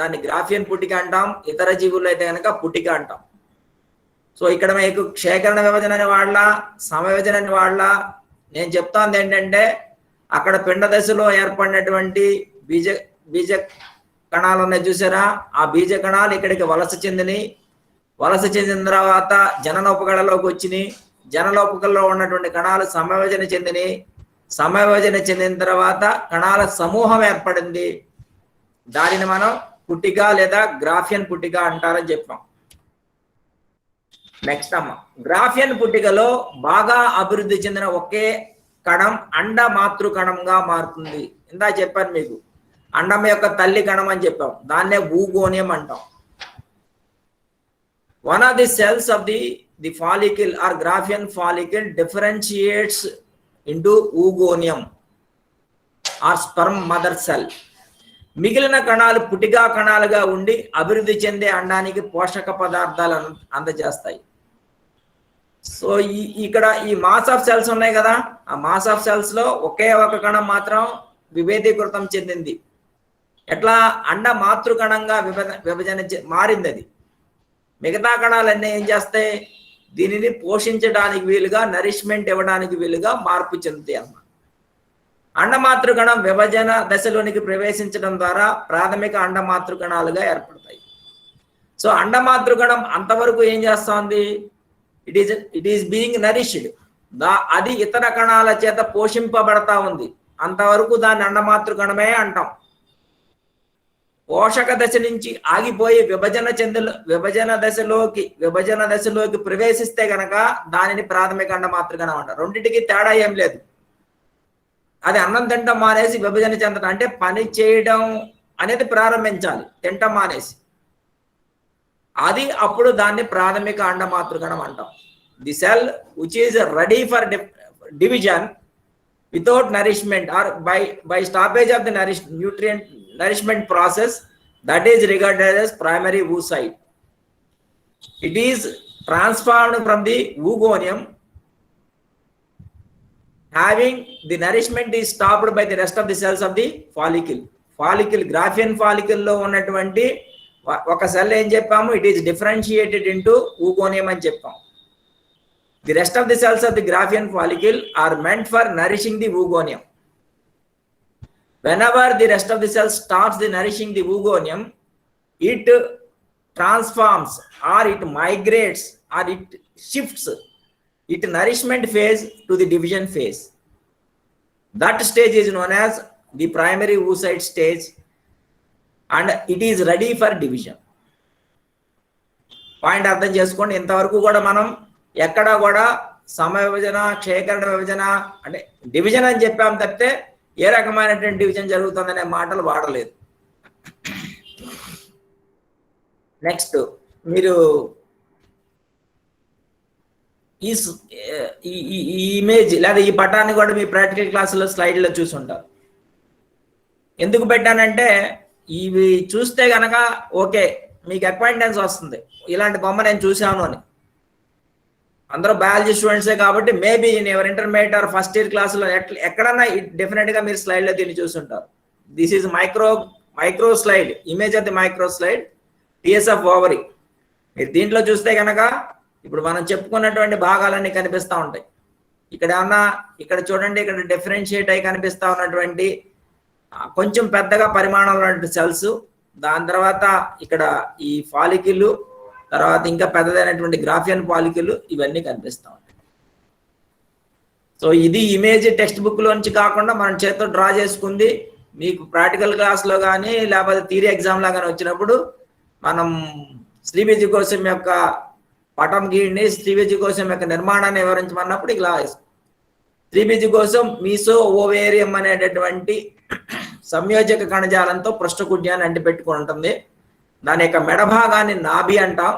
దాన్ని గ్రాఫియన్ పుటిక అంటాం, ఇతర జీవుల్లో అయితే కనుక పుటిక అంటాం. సో ఇక్కడ మీకు క్షేకరణ విభజనని వాడలా, సమవిభజనని వాడలా. నేను చెప్తాను ఏంటంటే, అక్కడ పిండ దశలో ఏర్పడినటువంటి బీజ కణాలు ఉన్నాయి చూసారా, ఆ బీజ కణాలు ఇక్కడికి వలస చెందిన తర్వాత జనన ఉపకళలోకి వచ్చినాయి. జనన ఉపకళలో ఉన్నటువంటి కణాలు సమవిభజన చెందిన తర్వాత కణాల సమూహం ఏర్పడింది. దానిని మనం పుట్టిక లేదా గ్రాఫియన్ పుట్టిక అంటారని చెప్పాం. నెక్స్ట్ గ్రాఫియన్ పుట్టికలో బాగా అభివృద్ధి చెందిన ఒకే కణం అండ మాతృ కణంగా మారుతుంది. ఇందా చెప్పాను మీకు, అండం యొక్క తల్లి కణం అని చెప్పాం. దాన్నే ఊగోనియం అంటాం. One of the cells of the follicle or Graafian follicle differentiates into oogonium or sperm mother cell. మిగిలిన కణాలు పుటికా కణాలుగా ఉండి అభివృద్ధి చెందే అండానికి పోషక పదార్థాలను అందజేస్తాయి. సో ఇక్కడ ఈ మాస్ ఆఫ్ సెల్స్ ఉన్నాయి కదా, ఆ మాస్ ఆఫ్ సెల్స్ లో ఒకే ఒక కణం మాత్రం విభేదీకృతం చెందింది. ఎట్లా? అండ మాతృ కణంగా విభజన మారింది. అది మిగతా కణాలన్నీ ఏం చేస్తాయి? దీనిని పోషించడానికి వీలుగా, నరిష్మెంట్ ఇవ్వడానికి వీలుగా మార్పు చెందుతాయి అన్నమాట. అండమాతృ కణం విభజన దశలోనికి ప్రవేశించడం ద్వారా ప్రాథమిక అండమాతృ కణాలుగా ఏర్పడతాయి. సో అండమాతృ కణం అంతవరకు ఏం చేస్తోంది? It is being nourished. అది ఇతర కణాల చేత పోషింపబడతా ఉంది. అంతవరకు దాన్ని అండమాతృ కణమే అంటాం. పోషక దశ నుంచి ఆగిపోయి విభజన దశలోకి ప్రవేశిస్తే గనక దానిని ప్రాథమిక అండమాతృ కణం అంటారు. రెండింటికి తేడా ఏం లేదు. అది అన్నం తింటం మానేసి విభజన చెందడం అంటే పని చేయడం అనేది ప్రారంభించాలి, తింటం మానేసి. అది అప్పుడు దాన్ని ప్రాథమిక అండమాతృకణం అంటాం. The cell which is ready for division without nourishment or by stoppage of the nourishment process, that is regarded as primary oocyte. It is transformed from the oogonium, having the nourishment is stopped by the rest of the cells of the follicle. Graphian follicle లో ఉన్నటువంటి ఒక cell ఏం చెప్పాము? It is differentiated into oogonium అని చెప్పాం. The rest of the cells of the Graafian follicle are meant for nourishing the oogonium. Whenever the rest of the cells stops the nourishing the oogonium, it transforms or it migrates or it shifts its nourishment phase to the division phase. That stage is known as the primary oocyte stage and it is ready for division. Point అర్థం చేసుకోండి. ఇంతవరకు కూడా మనం ఎక్కడా కూడా సమయ విభజన, క్షేకరణ విభజన అంటే డివిజన్ అని చెప్పాం తప్పితే ఏ రకమైనటువంటి డివిజన్ జరుగుతుందనే మాటలు వాడలేదు. నెక్స్ట్ మీరు ఈ ఇమేజ్ లేదా ఈ పటాన్ని కూడా మీ ప్రాక్టికల్ క్లాసులో స్లైడ్లో చూసుంటారు. ఎందుకు పెట్టానంటే ఇవి చూస్తే గనక ఓకే మీకు అక్వైంటెన్స్ వస్తుంది, ఇలాంటి బొమ్మ నేను చూశాను అని. అందరూ బయాలజీ స్టూడెంట్సే కాబట్టి మేబీ ఎవరు ఇంటర్మీడియట్ ఆర్ ఫస్ట్ ఇయర్ క్లాసులో ఎక్కడన్నా డెఫినెట్గా మీరు స్లైడ్లో దీన్ని చూసుంటారు. This is micro slide, image of the micro slide TSF ovary. మీరు దీంట్లో చూస్తే కనుక ఇప్పుడు మనం చెప్పుకున్నటువంటి భాగాలన్నీ కనిపిస్తూ ఉంటాయి. ఇక్కడ ఏమన్నా ఇక్కడ చూడండి, ఇక్కడ డిఫరెన్షియేట్ అయి కనిపిస్తూ ఉన్నటువంటి కొంచెం పెద్దగా పరిమాణంలో సెల్స్, దాని తర్వాత ఇక్కడ ఈ ఫాలికిల్, తర్వాత ఇంకా పెద్దదైనటువంటి గ్రాఫియన్ ఫాలికిల్, ఇవన్నీ కనిపిస్తూ ఉంటాయి. సో ఇది ఇమేజ్ టెక్స్ట్ బుక్ లోంచి కాకుండా మనం చేతితో డ్రా చేసుకుంది. మీకు ప్రాక్టికల్ క్లాస్లో కానీ లేకపోతే థియరీ ఎగ్జామ్లో కానీ వచ్చినప్పుడు మనం శ్రీబీజీ కోసం యొక్క పటం గీడిని, శ్రీబీజీ కోసం యొక్క నిర్మాణాన్ని వివరించమన్నప్పుడు ఇలా శ్రీబీజీ కోసం మీసో ఓవేరియం అనేటటువంటి సంయోజక కణజాలంతో పృష్ఠకుడ్యాన్ని అంటిపెట్టుకుని ఉంటుంది. దాని యొక్క మెడభాగాన్ని నాభి అంటాం.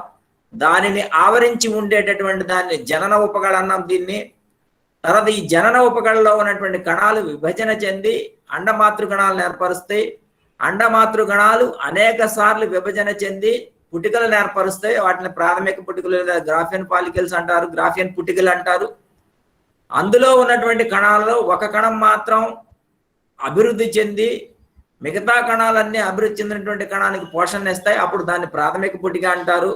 దానిని ఆవరించి ఉండేటటువంటి దాన్ని జనన ఉపకళ అన్నాం దీన్ని. తర్వాత ఈ జనన ఉపకళలో ఉన్నటువంటి కణాలు విభజన చెంది అండమాతృ కణాలను ఏర్పరుస్తాయి. అండమాతృ కణాలు అనేక సార్లు విభజన చెంది పుటికలను ఏర్పరుస్తాయి. వాటిని ప్రాథమిక పుటికలు లేదా గ్రాఫియన్ పాలికల్స్ అంటారు, గ్రాఫియన్ పుటికలు అంటారు. అందులో ఉన్నటువంటి కణాలలో ఒక కణం మాత్రం అభివృద్ధి చెంది మిగతా కణాలన్నీ అభివృద్ధి చెందినటువంటి కణానికి పోషణ ఇస్తాయి. అప్పుడు దాన్ని ప్రాథమిక పుటిక అంటారు.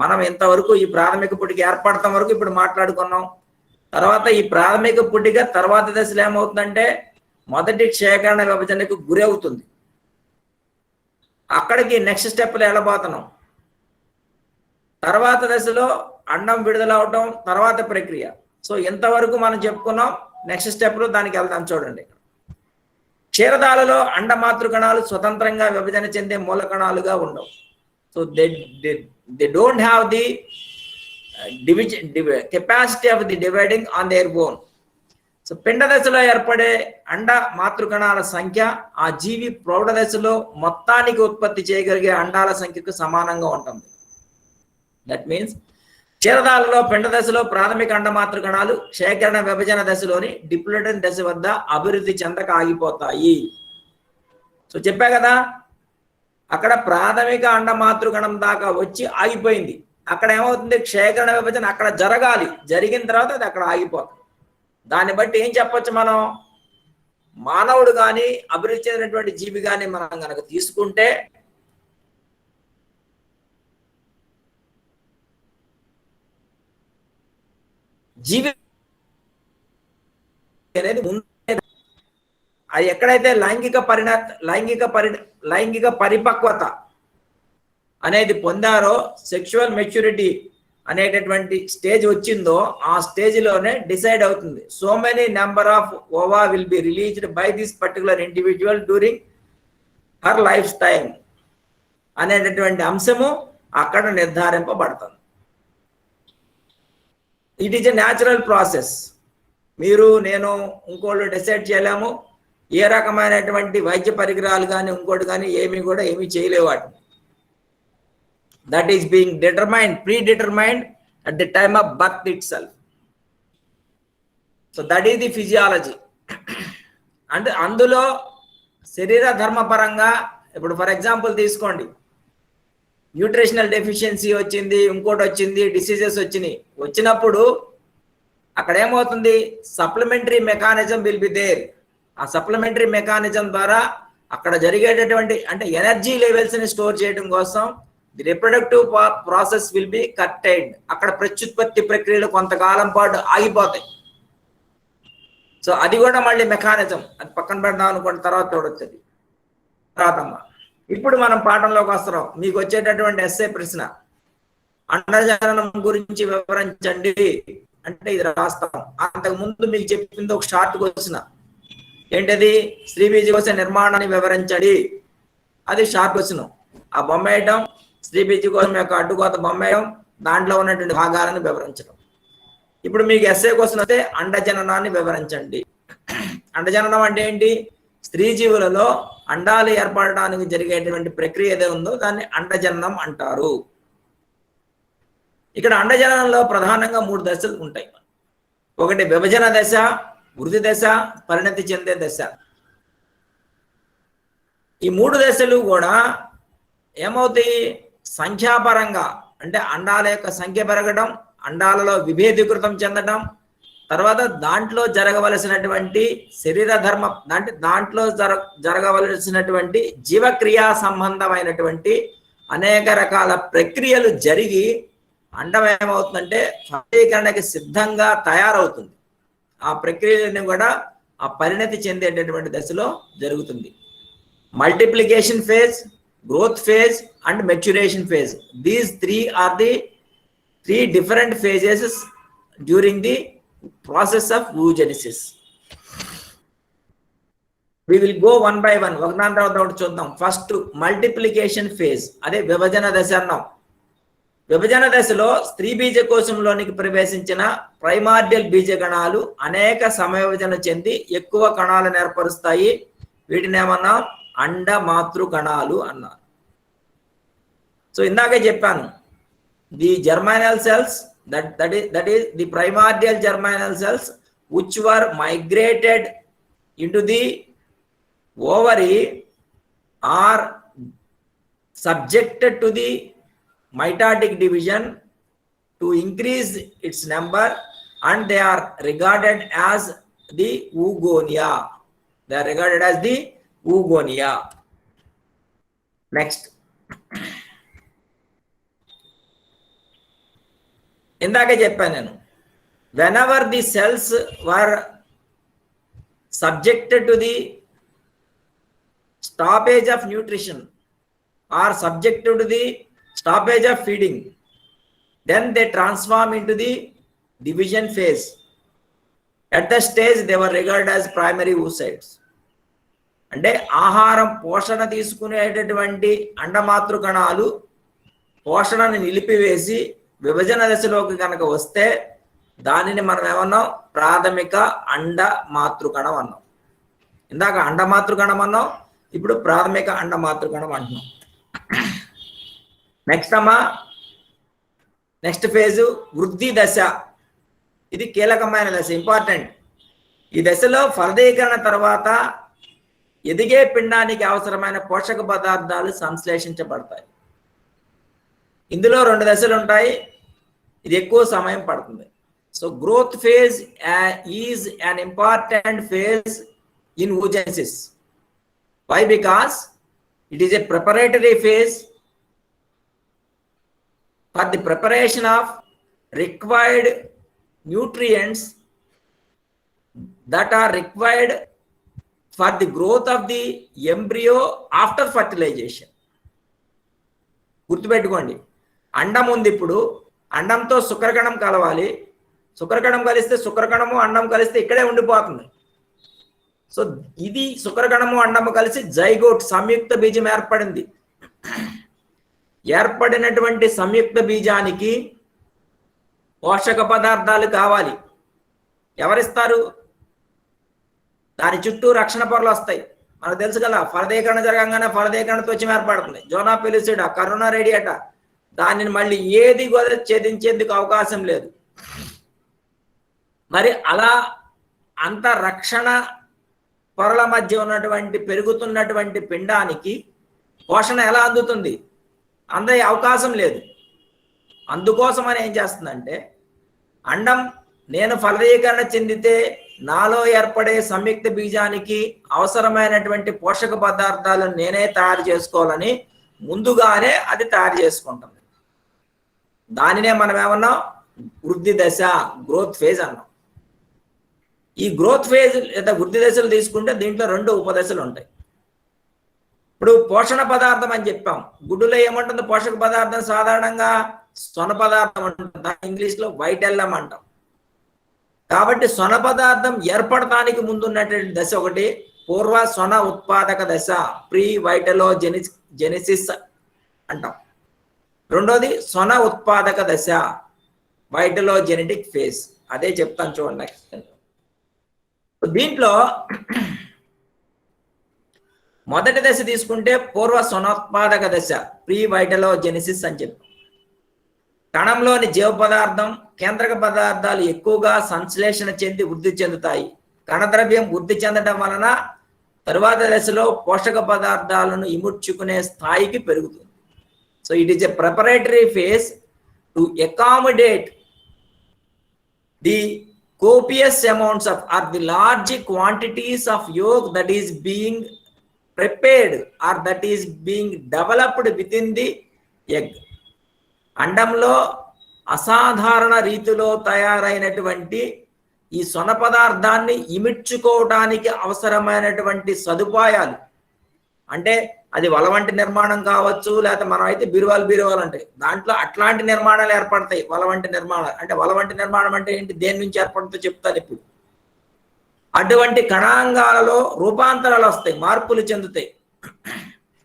మనం ఇంతవరకు ఈ ప్రాథమిక పుటిక ఏర్పడటం వరకు ఇప్పుడు మాట్లాడుకున్నాం. తర్వాత ఈ ప్రాథమిక పుటిక తర్వాత దశలో ఏమవుతుందంటే మొదటి క్షేకరణ విభజనకు గురి అవుతుంది. అక్కడికి నెక్స్ట్ స్టెప్లో వెళ్ళబోతున్నాం. తర్వాత దశలో అండం విడుదల అవటం, తర్వాత ప్రక్రియ. సో ఇంతవరకు మనం చెప్పుకున్నాం. నెక్స్ట్ స్టెప్లో దానికి వెళ్దాం. చూడండి, క్షీరదాలలో అండమాతృ కణాలు స్వతంత్రంగా విభజన చెందే మూల కణాలుగా ఉండవు. So they don't have the capacity of the dividing on their own. So పిండ దశలో ఏర్పడే అండ మాతృకణాల సంఖ్య ఆ జీవి ప్రౌఢ దశలో మొత్తానికి ఉత్పత్తి చేయగలిగే అండాల సంఖ్యకు సమానంగా ఉంటుంది. దట్ మీన్స్ క్షీరదాలలో పిండ దశలో ప్రాథమిక అండమాతృ కణాలు క్షేకరణ విభజన దశలోని డిప్లోటన్ దశ వద్ద అభివృద్ధి చెందక ఆగిపోతాయి. సో చెప్పా కదా, అక్కడ ప్రాథమిక అండమాతృ కణం దాకా వచ్చి ఆగిపోయింది. అక్కడ ఏమవుతుంది, క్షేకరణ విభజన అక్కడ జరగాలి, జరిగిన తర్వాత అది అక్కడ ఆగిపోతుంది. దాన్ని బట్టి ఏం చెప్పొచ్చు, మనం మానవుడు కానీ అభివృద్ధి చెందినటువంటి జీవి కానీ మనం కనుక తీసుకుంటే జీవి అనేది అది ఎక్కడైతే లైంగిక పరిపక్వత అనేది పొందారో, సెక్షువల్ మెచ్యూరిటీ అనేటటువంటి స్టేజ్ వచ్చిందో ఆ స్టేజ్లోనే డిసైడ్ అవుతుంది. So many number of ova will be released by this particular individual during her lifetime అనేటటువంటి అంశము అక్కడ నిర్ధారింపబడుతుంది. It is a natural process. మీరు నేను ఇంకోళ్ళు డిసైడ్ చేయలేము. ఏ రకమైనటువంటి వైద్య పరికరాలు కానీ ఇంకోటి కానీ ఏమీ చేయలేవు వాటిని. That is being predetermined at the time of birth itself. So that is the physiology. And అందులో శరీర ధర్మపరంగా ఇప్పుడు ఫర్ ఎగ్జాంపుల్ తీసుకోండి, న్యూట్రిషనల్ డెఫిషియన్సీ వచ్చింది, ఇంకోటి వచ్చింది, డిసీజెస్ వచ్చినప్పుడు అక్కడ ఏమవుతుంది, supplementary mechanism will be there. ఆ సప్లిమెంటరీ మెకానిజం ద్వారా అక్కడ జరిగేటటువంటి అంటే ఎనర్జీ లెవెల్స్ ని స్టోర్ చేయడం కోసం the reproductive process will be curtailed. అక్కడ ప్రత్యుత్పత్తి ప్రక్రియలు కొంతకాలం పాటు ఆగిపోతాయి. సో అది కూడా మళ్ళీ మెకానిజం, అది పక్కన పెడదాం అనుకోండి, తర్వాత చూడొచ్చు. అది తర్వాతమ్మా ఇప్పుడు మనం పాఠంలోకి వస్తున్నాం. మీకు వచ్చేటటువంటి ఎస్ఏ ప్రశ్న, అండజననం గురించి వివరించండి అంటే ఇది రాస్తాం. అంతకు ముందు మీకు చెప్పింది ఒక షార్ట్ క్వశ్చన్, ఏంటది? స్త్రీ బీజకోశ నిర్మాణాన్ని వివరించండి. అది షార్ట్ క్వశ్చన్. ఆ బొమ్మ వేయటం, స్త్రీ బీజకోశం యొక్క అడ్డుకోత బొమ్మ వేయడం, దాంట్లో ఉన్నటువంటి భాగాలను వివరించడం. ఇప్పుడు మీకు ఎస్ఏ క్వశ్చన్ వస్తే అండజననాన్ని వివరించండి. అండజననం అంటే ఏంటి? స్త్రీ జీవులలో అండాలు ఏర్పడడానికి జరిగేటువంటి ప్రక్రియ ఏదో ఉందో దాన్ని అండజననం అంటారు. ఇక్కడ అండజననంలో ప్రధానంగా 3 దశలు ఉంటాయి. ఒకటి విభజన దశ, వృద్ధి దశ, పరిణతి చెందే దశ. ఈ 3 దశలు కూడా ఏమవుతాయి? సంఖ్యాపరంగా అంటే అండాల యొక్క సంఖ్య పెరగడం, అండాలలో విభేదీకృతం చెందడం, తర్వాత దాంట్లో జరగవలసినటువంటి శరీర ధర్మ దాంట్లో జరగవలసినటువంటి జీవక్రియా సంబంధమైనటువంటి అనేక రకాల ప్రక్రియలు జరిగి అండం ఏమవుతుందంటే ఫలదీకరణకి సిద్ధంగా తయారవుతుంది. ఆ ప్రక్రియలను కూడా ఆ పరిణతి చెందేటటువంటి దశలో జరుగుతుంది. Multiplication phase, growth phase and maturation phase. These 3 are the 3 different phases during the process of oogenesis. We will go one by one. ఒకదాని తర్వాత ఒకటి చూద్దాం. ఫస్ట్ మల్టిప్లికేషన్ ఫేజ్, అదే విభజన దశ అన్నాం. విభజన దశలో స్త్రీ బీజకోశంలోనికి ప్రవేశించిన ప్రైమార్డియల్ బీజగణాలు అనేక సమవిభజన చెంది ఎక్కువ కణాలను ఏర్పరుస్తాయి. వీటిని ఏమన్నా అండ మాతృ కణాలు అన్నారు. సో ఇందాకే చెప్పాను, the germinal cells that is the primordial germinal cells which were migrated into the ovary are subjected to the mitotic division to increase its number, and they are regarded as the oogonia. They are regarded as the oogonia. Next, ఇందాకే చెప్పాను నేను, whenever the cells were subjected to the stoppage of nutrition or subjected to the stoppage of feeding, then they transform into the division phase. At that stage they were regarded as primary oocytes. అంటే ఆహారం పోషణ తీసుకునేటటువంటి అండమాతృ కణాలు పోషణను నిలిపివేసి విభజన దశలోకి కనుక వస్తే దానిని మనం ఏమన్నాం? ప్రాథమిక అండ మాతృకణం అన్నాం. ఇందాక అండమాతృకణం అన్నాం, ఇప్పుడు ప్రాథమిక అండమాతృకణం అంటున్నాం. నెక్స్ట్ ఫేజు వృద్ధి దశ. ఇది కీలకమైన దశ, ఇంపార్టెంట్. ఈ దశలో ఫలదీకరణ తర్వాత ఎదిగే పిండానికి అవసరమైన పోషక పదార్థాలు సంశ్లేషించబడతాయి. ఇందులో 2 దశలు ఉంటాయి, ఇది ఎక్కువ సమయం పడుతుంది. So growth phase is an important phase in oogenesis. Why? Because it is a preparatory phase for the preparation of required nutrients that are required for the growth of the embryo after fertilization. గుర్తుపెట్టుకోండి, అండం ఉంది. ఇప్పుడు అండంతో శుక్రకణం కలవాలి, శుక్రకణం కలిస్తే శుక్రకణము అండం కలిస్తే ఇక్కడే ఉండిపోతుంది. సో ఇది శుక్రకణము అండము కలిసి జైగోట్ సంయుక్త బీజం ఏర్పడింది. ఏర్పడినటువంటి సంయుక్త బీజానికి పోషక పదార్థాలు కావాలి. ఎవరిస్తారు? దాని చుట్టూ రక్షణ పొరలు వస్తాయి. మనకు తెలుసు కదా, ఫలదీకరణ జరగంగానే ఫలదీకరణ త్వచం ఏర్పడుతుంది. జోనా పెలిసిడా, కరోనా రేడియట, దానిని మళ్ళీ ఏది కూడా ఛేదించేందుకు అవకాశం లేదు. మరి అలా అంత రక్షణ పొరల మధ్య ఉన్నటువంటి పెరుగుతున్నటువంటి పిండానికి పోషణ ఎలా అందుతుంది? అందే అవకాశం లేదు. అందుకోసమని ఏం చేస్తుందంటే, అండం నేను ఫలదీకరణ చెందితే నాలో ఏర్పడే సంయుక్త బీజానికి అవసరమైనటువంటి పోషక పదార్థాలను నేనే తయారు చేసుకోవాలని ముందుగానే అది తయారు చేసుకుంటుంది. దానినే మనం ఏమన్నాం? వృద్ధి దశ, గ్రోత్ ఫేజ్ అన్నాం. ఈ గ్రోత్ ఫేజ్ లేదా వృద్ధి దశలు తీసుకుంటే దీంట్లో 2 ఉపదశలు ఉంటాయి. ఇప్పుడు పోషణ పదార్థం అని చెప్పాం. గుడ్డులో ఏముంటుంది పోషక పదార్థం? సాధారణంగా సొన పదార్థం ఉంటుంది, ఇంగ్లీష్ లో వైటెల్లం అంటాం. కాబట్టి సొన పదార్థం ఏర్పడటానికి ముందున్నటువంటి దశ ఒకటి పూర్వ సొన ఉత్పాదక దశ, ప్రీ వైటలోజెనిసిస్ అంటాం. రెండోది సొన ఉత్పాదక దశ, వైటలోజెనెటిక్ ఫేజ్. అదే చెప్తాను చూడండి. దీంట్లో మొదటి దశ తీసుకుంటే పూర్వ సొనోత్పాదక దశ, ప్రీ వైటలోజెనిసిస్ అని చెప్పి కణంలోని జీవ పదార్థం కేంద్రక పదార్థాలు ఎక్కువగా సంశ్లేషణ చెంది వృద్ధి చెందుతాయి. కణద్రవ్యం వృద్ధి చెందడం వలన తరువాత దశలో పోషక పదార్థాలను ఇముడ్చుకునే స్థాయికి పెరుగుతుంది. So it is a preparatory phase to accommodate the copious amounts of or the large quantities of yolk that is being prepared or that is being developed within the egg. అండంలో అసాధారణ రీతిలో తయారైనటువంటి ఈ సొన పదార్థాన్ని ఇమిడ్చుకోవడానికి అవసరమైనటువంటి సదుపాయాలు, అంటే అది వల వంటి నిర్మాణం కావచ్చు, లేకపోతే మనం అయితే బీరువాలు ఉంటాయి, దాంట్లో అట్లాంటి నిర్మాణాలు ఏర్పడతాయి. వల వంటి నిర్మాణాలు అంటే వల వంటి నిర్మాణం అంటే ఏంటి, దేని నుంచి ఏర్పడుతుందో చెప్తాను ఇప్పుడు. అటువంటి కణాంగాలలో రూపాంతరాలు వస్తాయి, మార్పులు చెందుతాయి.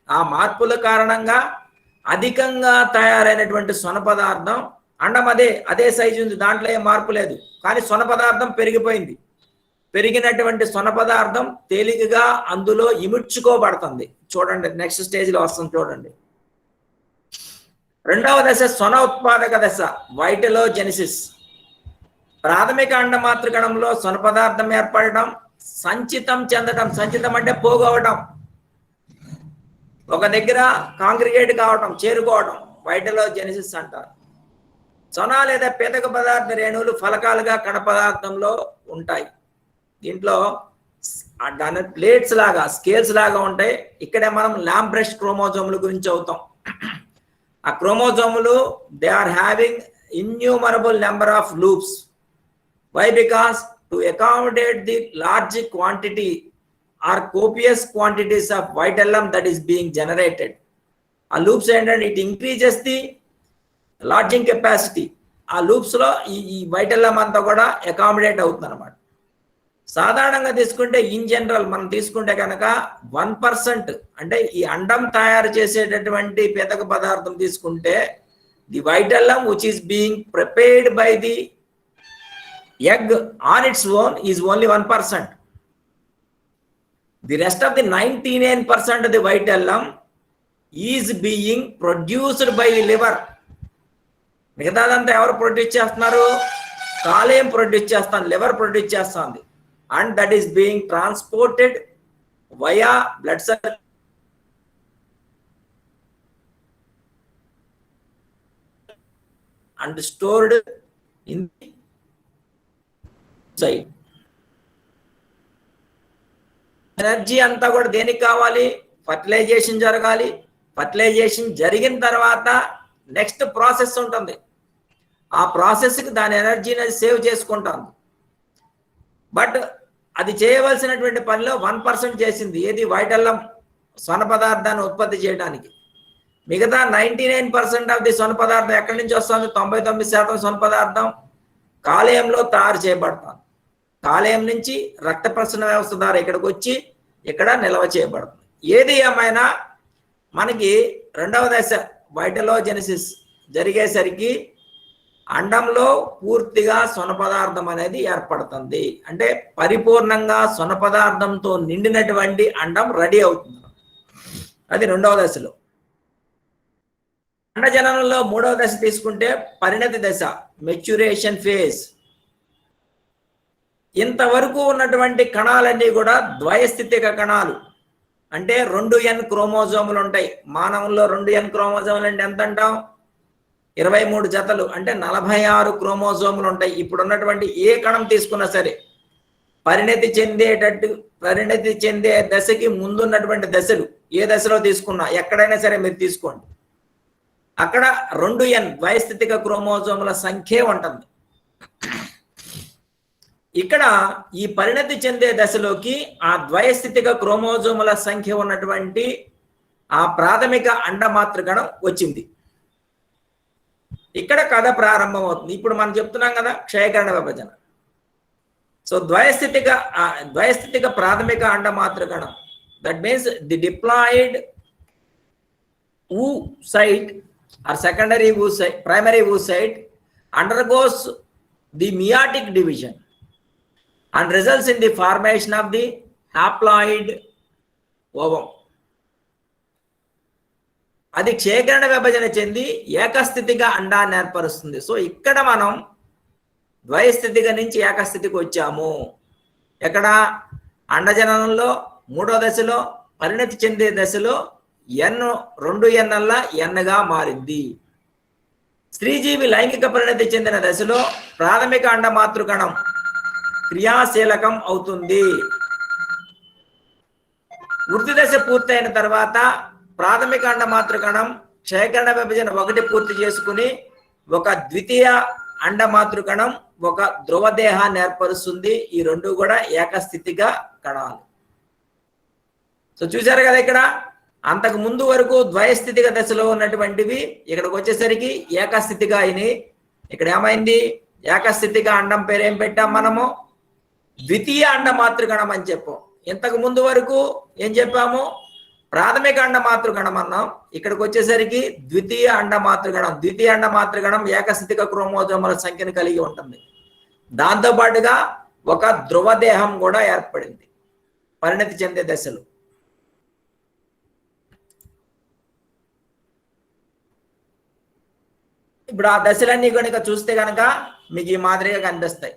ఆ మార్పుల కారణంగా అధికంగా తయారైనటువంటి సొన పదార్థం, అండం అదే సైజు ఉంది, దాంట్లో ఏం మార్పు లేదు, కానీ సొన పదార్థం పెరిగిపోయింది. పెరిగినటువంటి సొన పదార్థం తేలికగా అందులో ఇముడ్చుకోబడుతుంది. చూడండి నెక్స్ట్ స్టేజ్ లో వస్తుంది చూడండి. రెండవ దశ సొన ఉత్పాదక దశ, వైటలోజెనిసిస్. ప్రాథమిక అండమాతృ కణంలో సొన పదార్థం ఏర్పడడం, సంచితం చెందడం, సంచితం అంటే పోగొవడం, ఒక దగ్గర కాంగ్రిగేట్ కావటం, చేరుకోవడం, వైటలోజెనిసిస్ అంటారు. సొన లేదా పీతక పదార్థ రేణువులు ఫలకాలుగా కణ పదార్థంలో ఉంటాయి. దీంట్లో దాని ప్లేట్స్ లాగా, స్కేల్స్ లాగా ఉంటాయి. ఇక్కడే మనం లాంబ్రెస్ట్ క్రోమోజోముల గురించి అవుతాం. ఆ క్రోమోజోములు they are having innumerable number of loops. Why? Because to accommodate the large quantity or copious quantities of vitellum that is being generated. ఆ లూప్స్ ఏంటంటే it increases the lodging capacity. ఆ లూప్స్ లో ఈ వైటెల్లం అంతా కూడా అకామిడేట్ అవుతుంది అనమాట. సాధారణంగా తీసుకుంటే ఇన్ జనరల్ మనం తీసుకుంటే కనుక 1%, అంటే ఈ అండం తయారు చేసేటటువంటి పీతక పదార్థం తీసుకుంటే the vitellum which is being prepared by the egg on its own is only 1%. The rest of the 99% of the vitellum is being produced by the liver. మిగతాదంతా ఎవరు ప్రొడ్యూస్ చేస్తున్నారు? కాలేయం ప్రొడ్యూస్ చేస్తాను, లివర్ ప్రొడ్యూస్ చేస్తుంది. And that is being transported via blood cell and stored in the site. Energy అంతా కూడా దేనికి కావాలి? ఫర్టిలైజేషన్ జరగాలి. ఫర్టిలైజేషన్ జరిగిన తర్వాత నెక్స్ట్ ప్రాసెస్ ఉంటుంది. ఆ ప్రాసెస్కి దాని ఎనర్జీని సేవ్ చేసుకుంటుంది. బట్ అది చేయవలసినటువంటి పనిలో 1% చేసింది. ఏది? వైటెల్లం సొన పదార్థాన్ని ఉత్పత్తి చేయడానికి. మిగతా 99% ఆఫ్ ది సొన పదార్థం ఎక్కడి నుంచి వస్తుంది? 99% సొన పదార్థం కాలేయంలో తయారు చేయబడుతుంది. కాలేయం నుంచి రక్త ప్రసరణ వ్యవస్థ ద్వారా ఇక్కడికి వచ్చి ఇక్కడ నిల్వ చేయబడుతుంది. ఏది ఏమైనా మనకి రెండవ దశ వైటలోజెనిసిస్ జరిగేసరికి అండంలో పూర్తిగా సొన పదార్థం అనేది ఏర్పడుతుంది. అంటే పరిపూర్ణంగా సొన పదార్థంతో నిండినటువంటి అండం రెడీ అవుతుంది. అది రెండవ దశలో. అండజననంలో మూడవ దశ తీసుకుంటే పరిణతి దశ, మెచ్యురేషన్ ఫేజ్. ఇంతవరకు ఉన్నటువంటి కణాలన్నీ కూడా ద్వయస్థితిక కణాలు. అంటే 2n క్రోమోజోములు ఉంటాయి. మానవుల్లో 2n క్రోమోజోములు అంటే ఎంత అంటాం? 23 జతలు, అంటే 46 క్రోమోజోములు ఉంటాయి. ఇప్పుడు ఉన్నటువంటి ఏ కణం తీసుకున్నా సరే పరిణతి చెందే దశకి ముందున్నటువంటి దశలు ఏ దశలో తీసుకున్నా, ఎక్కడైనా సరే మీరు తీసుకోండి, అక్కడ 2n ద్వయస్థితిక క్రోమోజోముల సంఖ్య ఉంటుంది. ఇక్కడ ఈ పరిణతి చెందే దశలోకి ఆ ద్వయస్థితిక క్రోమోజోముల సంఖ్య ఉన్నటువంటి ఆ ప్రాథమిక అండమాతృగణం వచ్చింది. ఇక్కడ కథ ప్రారంభం అవుతుంది. ఇప్పుడు మనం చెప్తున్నాం కదా క్షయకరణ విభజన. సో ద్వయస్థితిక ప్రాథమిక అండమాతృగణం, that means the diploid oocyte or secondary oocyte, primary oocyte undergoes the meiotic division and results in the formation of the haploid ovum. అది క్షేకరణ విభజన చెంది ఏకస్థితిగా అండాన్ని ఏర్పరుస్తుంది. సో ఇక్కడ మనం ద్వయస్థితిగా నుంచి ఏకస్థితికి వచ్చాము. ఎక్కడ? అండజననంలో 3వ దశలో పరిణతి చెందే దశలో N 2 N గా మారింది. స్త్రీజీవి లైంగిక పరిణతి చెందిన దశలో ప్రాథమిక అండమాతృగణం క్రియాశీలకం అవుతుంది. వృద్ధి దశ పూర్తయిన తర్వాత ప్రాథమిక అండమాతృగణం క్షయకరణ విభజన 1 పూర్తి చేసుకుని ఒక ద్వితీయ అండమాతృగణం ఒక ధ్రువదేహాన్ని ఏర్పరుస్తుంది. ఈ రెండు కూడా ఏకస్థితిగా కణాలు. సో చూసారు కదా, ఇక్కడ అంతకు ముందు వరకు ద్వయస్థితిక దశలో ఉన్నటువంటివి ఇక్కడికి వచ్చేసరికి ఏకస్థితిగా అయినాయి. ఇక్కడ ఏమైంది? ఏకస్థితిగా అండం పేరేం పెట్టాం మనము? ద్వితీయ అండమాతృగణం అని చెప్పాం. ఇంతకు ముందు వరకు ఏం చెప్పాము? ప్రాథమిక అండమాతృగణం అన్నాం. ఇక్కడికి వచ్చేసరికి ద్వితీయ అండమాతృగణం. ద్వితీయ అండమాతృగణం ఏకస్థితిక క్రోమోజోముల సంఖ్యను కలిగి ఉంటుంది. దాంతో పాటుగా ఒక ధ్రువదేహం కూడా ఏర్పడింది పరిణతి చెందే దశలో. ఇప్పుడు ఆ దశలన్నీ కనుక చూస్తే కనుక మీకు ఈ మాదిరిగా కనిపిస్తాయి.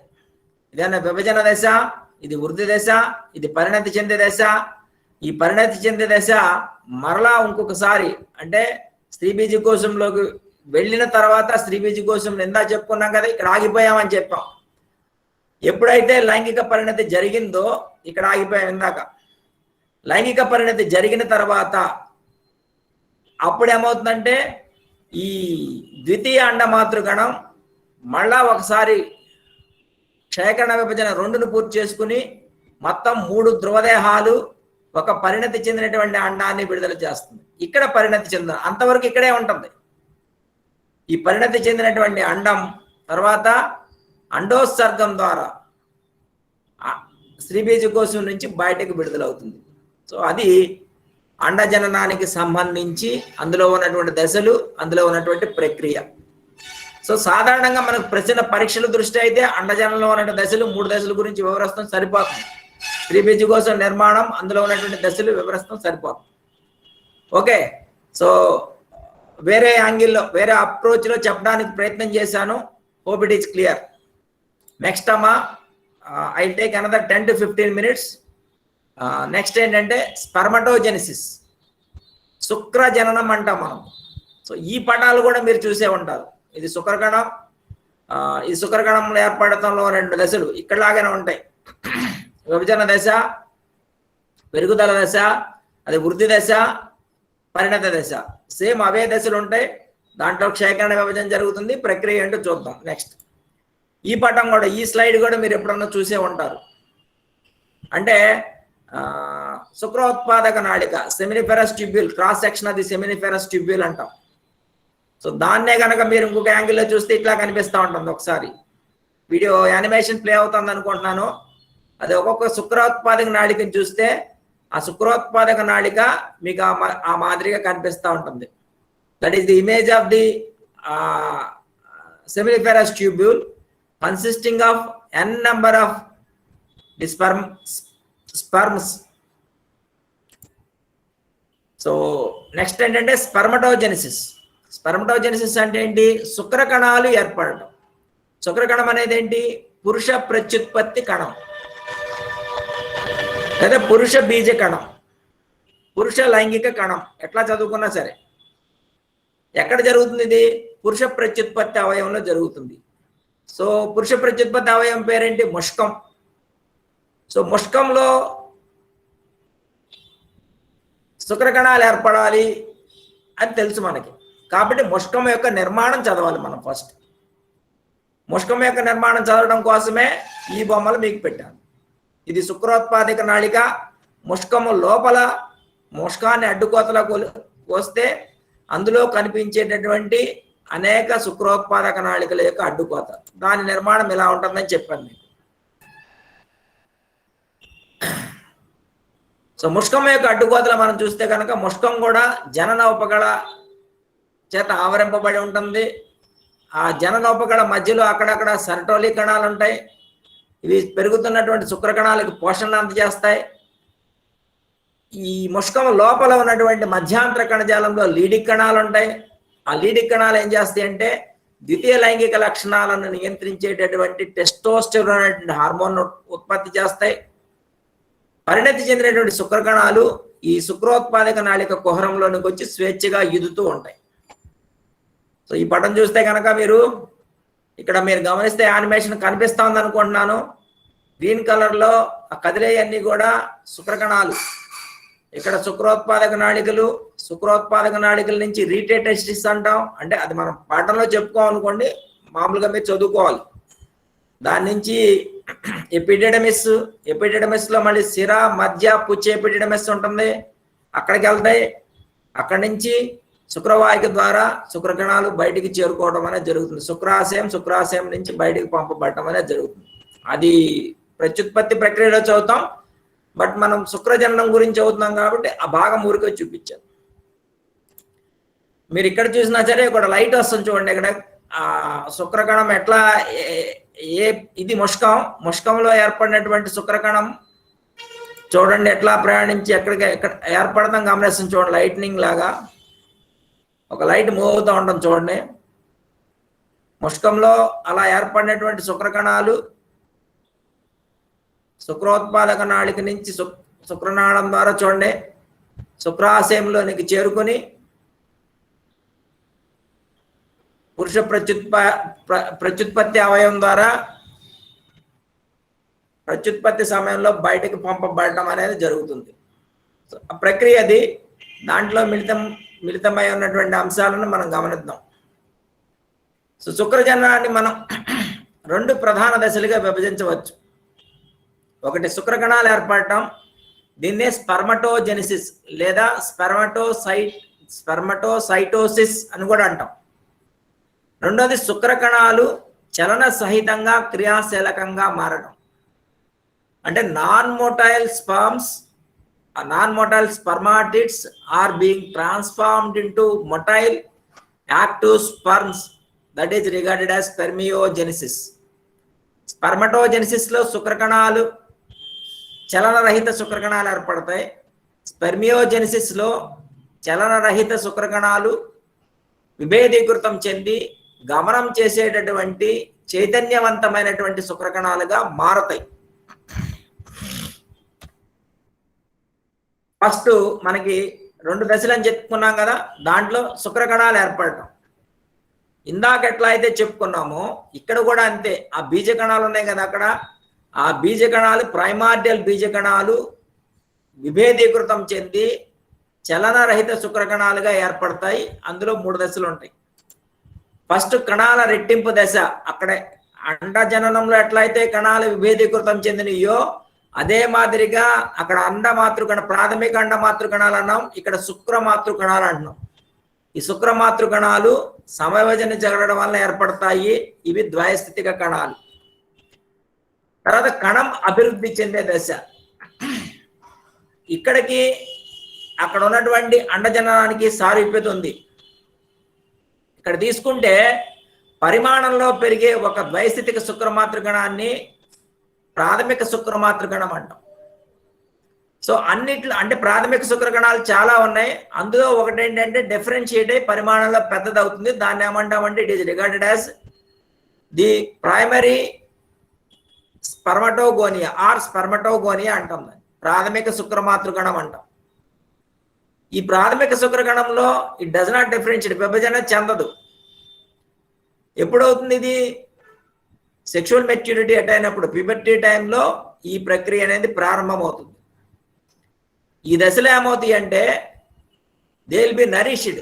ఇదేనా విభజన దశ, ఇది వృద్ధి దశ, ఇది పరిణతి చెందే దశ. ఈ పరిణతి చెందే దశ మరలా ఇంకొకసారి అంటే స్త్రీ బీజకోశంలోకి వెళ్ళిన తర్వాత స్త్రీ బీజకోశం ఇందా చెప్పుకున్నాం కదా, ఇక్కడ ఆగిపోయామని చెప్పాం. ఎప్పుడైతే లైంగిక పరిణతి జరిగిందో ఇక్కడ ఆగిపోయాం ఇందాక. లైంగిక పరిణతి జరిగిన తర్వాత అప్పుడు ఏమవుతుందంటే ఈ ద్వితీయ అండమాతృగణం మళ్ళా ఒకసారి క్షయకరణ విభజన 2ను పూర్తి చేసుకుని మొత్తం 3 ధ్రువదేహాలు ఒక పరిణతి చెందినటువంటి అండాన్ని విడుదల చేస్తుంది. ఇక్కడ పరిణతి చెందిన అంతవరకు ఇక్కడే ఉంటుంది. ఈ పరిణతి చెందినటువంటి అండం తర్వాత అండోత్సర్గం ద్వారా స్త్రీబీజకోశం నుంచి బయటకు విడుదలవుతుంది. సో అది అండజననానికి సంబంధించి అందులో ఉన్నటువంటి దశలు, అందులో ఉన్నటువంటి ప్రక్రియ. సో సాధారణంగా మనకు ప్రశ్న పరీక్షల దృష్టి అయితే అండజనంలో ఉన్నటువంటి దశలు 3 దశల గురించి వివరిస్తాం సరిపోతుంది. స్త్రీబీజకోశం నిర్మాణం, అందులో ఉన్నటువంటి దశలు వివరిస్తాం సరిపోతుంది. ఓకే, సో వేరే యాంగిల్లో వేరే అప్రోచ్లో చెప్పడానికి ప్రయత్నం చేశాను. Hope it is clear. Next అమ్మా I take another 10 to 15 minutes. Next ఏంటంటే స్పెర్మటోజెనిసిస్, శుక్రజననం అంటాం మనం. సో ఈ పటాలు కూడా మీరు చూసే ఉంటారు. ఇది శుక్రకణం. ఈ శుక్రకణంలో ఏర్పడటంలో 2 దశలు ఇక్కడలాగానే ఉంటాయి. విభజన దశ, పెరుగుదల దశ, అది వృద్ధి దశ, పరిణత దశ. సేమ్ అవే దశలు ఉంటాయి. దాంట్లో క్షయకరణ విభజన జరుగుతుంది. ప్రక్రియ ఏంటో చూద్దాం నెక్స్ట్. ఈ పటం కూడా, ఈ స్లైడ్ కూడా మీరు ఎప్పుడన్నా చూసే ఉంటారు. అంటే శుక్రోత్పాదక నాళిక, సెమినిఫెరస్ ట్యూబ్యూల్, క్రాస్ సెక్షన్ అది సెమినిఫెరస్ ట్యూబ్యూల్ అంటాం. సో దాన్నే కనుక మీరు ఇంకొక యాంగిల్లో చూస్తే ఇట్లా కనిపిస్తూ ఉంటుంది. ఒకసారి వీడియో యానిమేషన్ ప్లే అవుతుంది అనుకుంటున్నాను. అది ఒక్కొక్క శుక్రోత్పాదక నాళికని చూస్తే ఆ శుక్రోత్పాదక నాళిక మీకు ఆ మాదిరిగా కనిపిస్తూ ఉంటుంది. That is the image of the seminiferous tubule consisting of n number of the sperms. So next ఏంటంటే స్పెర్మటోజెనిసిస్. స్పెర్మటోజెనిసిస్ అంటే ఏంటి? శుక్రకణాలు ఏర్పడటం. శుక్రకణం అనేది ఏంటి? పురుష ప్రత్యుత్పత్తి కణం లేదా పురుష బీజ కణం, పురుష లైంగిక కణం, ఎట్లా చదువుకున్నా సరే. ఎక్కడ జరుగుతుంది ఇది? పురుష ప్రత్యుత్పత్తి అవయవంలో జరుగుతుంది. సో పురుష ప్రత్యుత్పత్తి అవయవం పేరేంటి? ముష్కం. సో ముష్కంలో శుక్రకణాలు ఏర్పడాలి అని తెలుసు మనకి. కాబట్టి ముష్కం యొక్క నిర్మాణం చదవాలి మనం ఫస్ట్. ముష్కం యొక్క నిర్మాణం చదవడం కోసమే ఈ బొమ్మలు మీకు పెట్టాను. ఇది శుక్రోత్పాదక నాళిక. ముష్కము లోపల ముష్కాన్ని అడ్డుకోతలో కోస్తే అందులో కనిపించేటటువంటి అనేక శుక్రోత్పాదక నాళికల యొక్క అడ్డుకోత, దాని నిర్మాణం ఇలా ఉంటుందని చెప్పాను మీకు. సో ముష్కం యొక్క అడ్డుకోతలు మనం చూస్తే కనుక ముష్కం కూడా జనన ఉపగళ చేత ఆవరింపబడి ఉంటుంది. ఆ జనన ఉపగళ మధ్యలో అక్కడక్కడ సెరటోలి కణాలు ఉంటాయి. ఇవి పెరుగుతున్నటువంటి శుక్ర కణాలకు పోషణ అందజేస్తాయి. ఈ ముష్కం లోపల ఉన్నటువంటి మధ్యాంతర కణజాలంలో లీడిక్ కణాలు ఉంటాయి. ఆ లీడిక్ కణాలు ఏం చేస్తాయి అంటే ద్వితీయ లైంగిక లక్షణాలను నియంత్రించేటటువంటి టెస్టోస్టెరాన్ అనేటువంటి హార్మోన్ ఉత్పత్తి చేస్తాయి. పరిణతి చెందినటువంటి శుక్ర కణాలు ఈ శుక్రోత్పాదక నాళిక కుహరంలోనికి వచ్చి స్వేచ్ఛగా ఈదుతూ ఉంటాయి. సో ఈ పటం చూస్తే కనుక మీరు ఇక్కడ మీరు గమనిస్తే యానిమేషన్ కనిపిస్తా ఉంది అనుకుంటున్నాను. గ్రీన్ కలర్ లో ఆ కదిలేయన్నీ కూడా శుక్ర కణాలు. ఇక్కడ శుక్రోత్పాదక నాళికలు, శుక్రోత్పాదక నాళికల నుంచి రీటేటెస్టిస్ అంటాం. అంటే అది మనం పాఠంలో చెప్పుకోవాలనుకోండి, మామూలుగా మీరు చదువుకోవాలి. దాని నుంచి ఎపిడెడమిస్, ఎపిడెడమిస్ లో మళ్ళీ సిర మధ్య పుచ్చ ఎపిడెడమిస్ ఉంటుంది, అక్కడికి వెళ్తాయి. అక్కడి నుంచి శుక్రవాహిక ద్వారా శుక్రకణాలు బయటికి చేరుకోవడం అనేది జరుగుతుంది. శుక్రాశయం నుంచి బయటికి పంపబడటం అనేది జరుగుతుంది. అది ప్రత్యుత్పత్తి ప్రక్రియలో చదువుతాం. బట్ మనం శుక్రజననం గురించి చదువుతున్నాం కాబట్టి ఆ భాగం ఊరికే చూపించాను. మీరు ఇక్కడ చూసినా సరే ఇక్కడ లైట్ వస్తుంది చూడండి. ఇక్కడ ఆ శుక్రకణం ఎట్లా ఇది ముష్కంలో ఏర్పడినటువంటి శుక్రకణం చూడండి ఎట్లా ప్రయాణించి ఎక్కడ ఏర్పడతాం గమనిస్తుంది చూడండి. లైట్నింగ్ లాగా ఒక లైట్ మూవ్ అవుతూ ఉంటుంది చూడండి. ముష్కంలో అలా ఏర్పడినటువంటి శుక్రకణాలు శుక్రోత్పాదక నాళిక నుంచి శుక్రనాళం ద్వారా చూడండి శుక్రాశయంలోనికి చేరుకుని పురుష ప్రత్యుత్పత్తి అవయవం ద్వారా ప్రత్యుత్పత్తి సమయంలో బయటకు పంపబడటం అనేది జరుగుతుంది. ఆ ప్రక్రియ అది. దాంట్లో మిళితమై ఉన్నటువంటి అంశాలను మనం గమనిద్దాం. సో శుక్రజననాన్ని మనం 2 ప్రధాన దశలుగా విభజించవచ్చు. ఒకటి శుక్రకణాలు ఏర్పడటం, దీన్నే స్పెర్మటోజెనిసిస్ లేదా స్పెర్మటోసైటోసిస్ అని కూడా అంటాం. రెండోది శుక్రకణాలు చలన సహితంగా క్రియాశీలకంగా మారడం. అంటే non motile spermatids are being transformed into motile active sperms, that is regarded as spermiogenesis. స్పెర్మటోజెనిసిస్ లో శుక్రకణాలు చలనరహిత శుక్రకణాలు ఏర్పడతాయి. స్పెర్మియోజెనిసిస్ లో చలనరహిత శుక్రకణాలు విభేదీకృతం చెంది గమనం చేసేటటువంటి చైతన్యవంతమైనటువంటి శుక్రకణాలుగా మారతాయి. ఫస్ట్ మనకి 2 దశలు అని చెప్పుకున్నాం కదా, దాంట్లో శుక్రకణాలు ఏర్పడటం. ఇందాక ఎట్లా అయితే చెప్పుకున్నామో ఇక్కడ కూడా అంతే. ఆ బీజ కణాలు ఉన్నాయి కదా అక్కడ, ఆ బీజ కణాలు ప్రైమార్డియల్ బీజ కణాలు విభేదీకృతం చెంది చలనరహిత శుక్రకణాలుగా ఏర్పడతాయి. అందులో 3 దశలు ఉంటాయి. ఫస్ట్ కణాల రెట్టింపు దశ. అక్కడే అండజననంలో ఎట్లయితే కణాలు విభేదీకృతం చెందినయో అదే మాదిరిగా అక్కడ అండమాతృకణ, ప్రాథమిక అండమాతృకణాలు అన్నాం, ఇక్కడ శుక్రమాతృకణాలు అంటున్నాం. ఈ శుక్రమాతృకణాలు సమవిభజన జరగడం వల్ల ఏర్పడతాయి. ఇవి ద్వయస్థితిక కణాలు. తర్వాత కణం అభివృద్ధి చెందే దశ. ఇక్కడికి అక్కడ ఉన్నటువంటి అండజననానికి సారూప్యత ఉంది. ఇక్కడ తీసుకుంటే పరిమాణంలో పెరిగే ఒక ద్వైస్థితిక శుక్రమాతృగణాన్ని ప్రాథమిక శుక్రమాతృగణం అంటాం. సో అన్నిట్లో అంటే ప్రాథమిక శుక్రకణాలు చాలా ఉన్నాయి. అందులో ఒకటి ఏంటంటే డిఫరెన్షియేట్ అయ్యి పరిమాణంలో పెద్దది అవుతుంది. దాన్ని ఏమంటామంటే it is regarded as the primary spermatogonia or spermatogonia అంటాం. దాన్ని ప్రాథమిక శుక్రమాతృగణం అంటాం. ఈ ప్రాథమిక శుక్రకణంలో ఇట్ డస్ నాట్ డిఫరెన్షియేట్, విభజన చెందదు. ఎప్పుడవుతుంది ఇది? సెక్షువల్ మెచ్యూరిటీ అయినప్పుడు, ప్యూబర్టీ టైంలో ఈ ప్రక్రియ అనేది ప్రారంభమవుతుంది. ఈ దశలో ఏమవుతాయి అంటే they will be nourished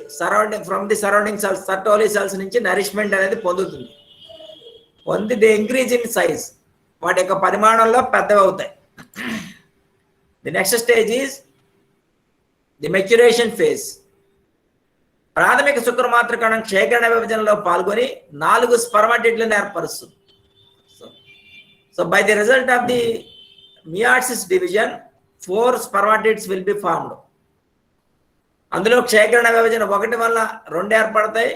from the surrounding cells, Sertoli cells నుంచి నరిష్మెంట్ అనేది పొందుతుంది. పొంది దే ఇంక్రీజ్ ఇన్ సైజ్, వాటి యొక్క పరిమాణంలో పెద్దవి అవుతాయి. The next stage is the maturation phase. ప్రాథమిక శుక్రమాతృ కణం క్షయకరణ విభజనలో పాల్గొని 4 స్పర్మాటిడ్లను ఏర్పరుస్తుంది. So by the result of the meiosis division 4 spermatids will be formed. అందులో క్షయకరణ విభజన 1 వల్ల 2 ఏర్పడతాయి,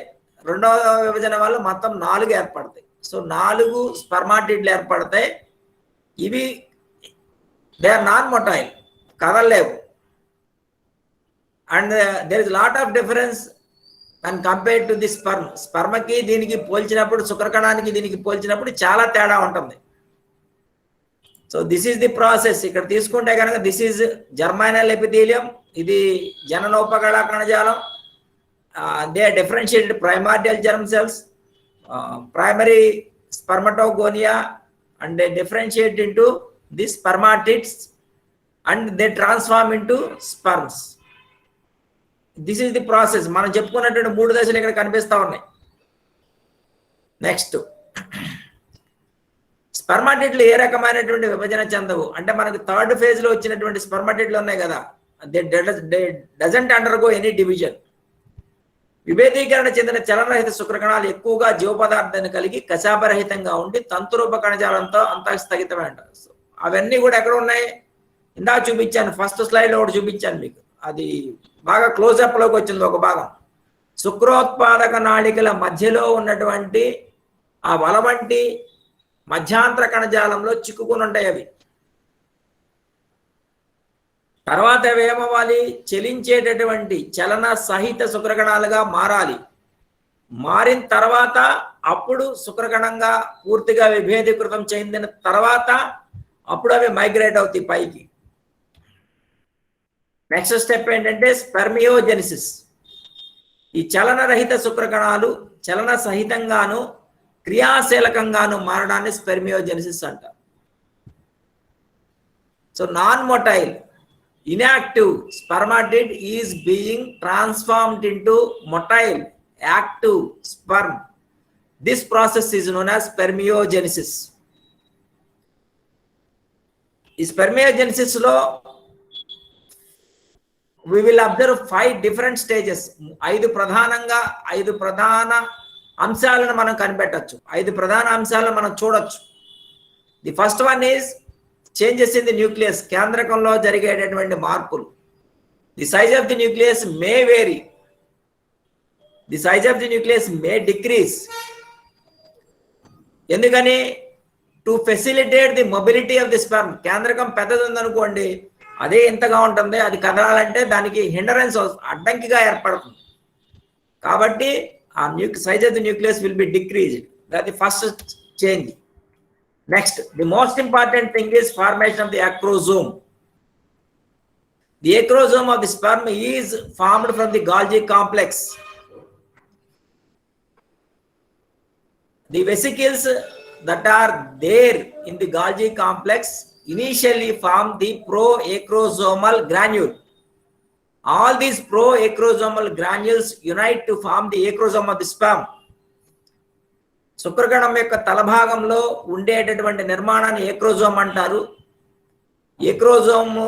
రెండవ విభజన వల్ల మొత్తం 4 ఏర్పడతాయి. సో 4 స్పర్మాటిడ్లు ఏర్పడతాయి. ఇవి దే ఆర్ నాన్ మొటైల్, కదలలేవు. And there is lot of difference and compared to the sperm. స్పర్మకి దీనికి పోల్చినప్పుడు, శుక్రకణానికి దీనికి పోల్చినప్పుడు చాలా తేడా ఉంటుంది. So this is the process. ఇక్కడ తీసుకుంటే కనుక దిస్ ఈజ్ జర్మైనల్ ఎపిథీలియం, ఇది జననోపకళ కణజాలం. They are differentiated primordial germ cells, primary spermatogonia, and they differentiate into the spermatids and they transform into sperms. This is the process. మనం చెప్పుకున్నటువంటి 3 దశలు ఇక్కడ కనిపిస్తా ఉన్నాయి. నెక్స్ట్, స్పర్మాటిడ్లు ఏ రకమైనటువంటి విభజన చెందవు అంటే మనకి 3rd phase లో వచ్చినటువంటి స్పర్మాటిడ్లు ఉన్నాయి కదా, they doesn't undergo any division. విభేదీకరణ చెందిన చలనరహిత శుక్రకణాలు ఎక్కువగా జీవ పదార్థాన్ని కలిగి కశాపరహితంగా ఉండి తంతురూప కణజాలంతో అంతఃస్థగితమే అంటారు. సో అవన్నీ కూడా ఎక్కడ ఉన్నాయి? ఇందా చూపించాను, ఫస్ట్ స్లైడ్లో ఒకటి చూపించాను మీకు. అది బాగా క్లోజప్ లోకి వచ్చింది ఒక భాగం. శుక్రోత్పాదక నాళికల మధ్యలో ఉన్నటువంటి ఆ వల వంటి మధ్యాంతర కణజాలంలో చిక్కుకుని ఉంటాయి అవి. తర్వాత అవి ఏమవ్వాలి? చలించేటటువంటి చలన సహిత శుక్రకణాలుగా మారాలి. మారిన తర్వాత అప్పుడు శుక్రకణంగా పూర్తిగా విభేదీకృతం చెందిన తర్వాత అప్పుడు అవి మైగ్రేట్ అవుతాయి పైకి. నెక్స్ట్ స్టెప్ ఏంటంటే స్పెర్మియోజెనిసిస్. ఈ చలనరహిత శుక్రకణాలు చలన సహితంగాను క్రియాశీలకంగాను మారడాన్ని స్పెర్మియోజెనిసిస్ అంటారు. So non motile inactive spermatid is being transformed into motile active sperm. This process is known as spermiogenesis. In spermiogenesis lo we will observe 5 different stages. 5 ప్రధాన అంశాలను మనం కనిపెట్టొచ్చు. 5 ప్రధాన అంశాలను మనం చూడొచ్చు. The first one is changes in the nucleus, కేంద్రకంలో జరిగేటటువంటి మార్పులు. The size of the nucleus may vary. The size of the nucleus may decrease. ఎందుకని? To facilitate the mobility of the sperm. కేంద్రకం పెద్దది ఉందనుకోండి, అదే ఎంతగా ఉంటుంది, అది కదలాలంటే దానికి హిండరెన్స్, అడ్డంకిగా ఏర్పడుతుంది. కాబట్టి ఆ size of the nucleus will be decreased. That the first change. Next, the most important thing is formation of the acrosome. The acrosome of the sperm is formed from the Golgi complex. The vesicles that are there in the Golgi complex initially form the proacrosomal granule. All these proacrosomal granules unite to form the acrosome of the sperm. శుక్రకణం యొక్క తలభాగంలో ఉండేటటువంటి నిర్మాణాన్ని ఏక్రోజోమ్ అంటారు. ఏక్రోజోమ్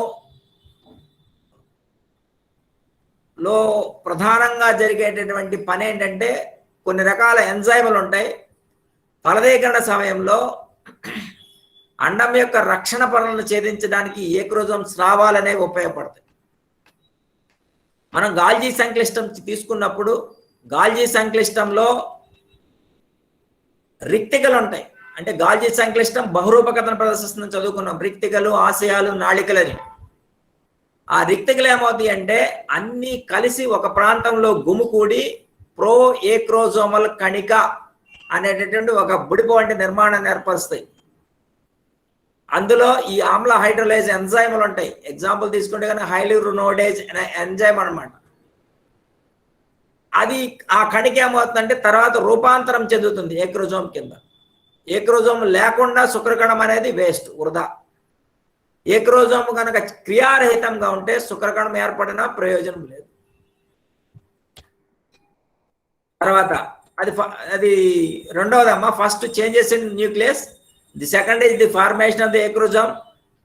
లో ప్రధానంగా జరిగేటటువంటి పని ఏంటంటే కొన్ని రకాల ఎంజైములు ఉంటాయి. ఫలదీకరణ సమయంలో అండం యొక్క రక్షణ పొరలను ఛేదించడానికి ఏక్రోజోమ్ స్రావాలనేవి ఉపయోగపడతాయి. మనం గాల్జీ సంక్లిష్టం తీసుకున్నప్పుడు గాల్జీ సంక్లిష్టంలో రిక్తికలు ఉంటాయి. అంటే గాల్జీ సంక్లిష్టం బహురూపకథను ప్రదర్శిస్తుందని చదువుకున్నాం. రిక్తికలు, ఆశయాలు, నాళికలని. ఆ రిక్తికలు ఏమవుతాయి అంటే అన్ని కలిసి ఒక ప్రాంతంలో గుమికూడి ప్రో ఏక్రోజోమల్ కణిక అనేటటువంటి ఒక బుడిప వంటి నిర్మాణాన్ని ఏర్పరుస్తాయి. అందులో ఈ ఆమ్ల హైడ్రోలైజ్ ఎంజైములు ఉంటాయి. ఎగ్జాంపుల్ తీసుకుంటే కనుక హైల్యూరోనోడేజ్ అనే ఎంజైమ్ అనమాట. అది ఆ కణిక ఏమవుతుందంటే తర్వాత రూపాంతరం చెందుతుంది ఏక్రోజోమ్ కింద. ఏక్రోజోమ్ లేకుండా శుక్రకణం అనేది వేస్ట్, వృధా. ఏక్రోజోమ్ కనుక క్రియారహితంగా ఉంటే శుక్రకణం ఏర్పడినా ప్రయోజనం లేదు. తర్వాత అది రెండవదమ్మా. First changes in nucleus, the second is the formation of the acrosome,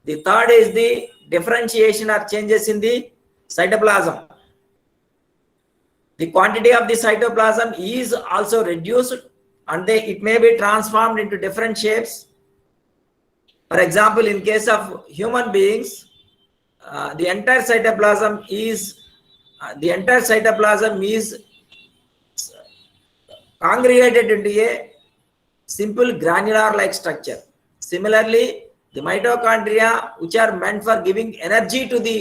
the third is the differentiation or changes in the cytoplasm. The quantity of the cytoplasm is also reduced and it may be transformed into different shapes. For example, in case of human beings, the entire cytoplasm is congregated into a simple granular-like structure. Similarly, the mitochondria, which are meant for giving energy to the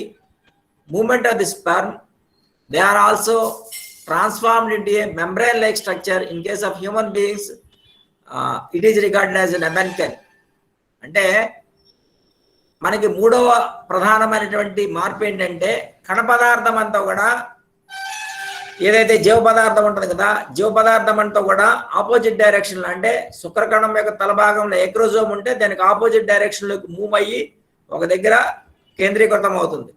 movement of the sperm, they are also transformed into a membrane-like structure. In case of human beings, it is regarded as an abenkel. అంటే మనకి మూడవ ప్రధానమైనటువంటి మార్పు ఏంటంటే కణ పదార్థం అంతా కూడా ఏదైతే జీవ పదార్థం ఉంటుంది కదా, జీవ పదార్థం అంతా కూడా ఆపోజిట్ డైరెక్షన్ లో, అంటే శుక్రకణం యొక్క తల భాగంలో ఎక్రోజోమ్ ఉంటే దానికి ఆపోజిట్ డైరెక్షన్ లోకి మూవ్ అయ్యి ఒక దగ్గర కేంద్రీకృతం అవుతుంది.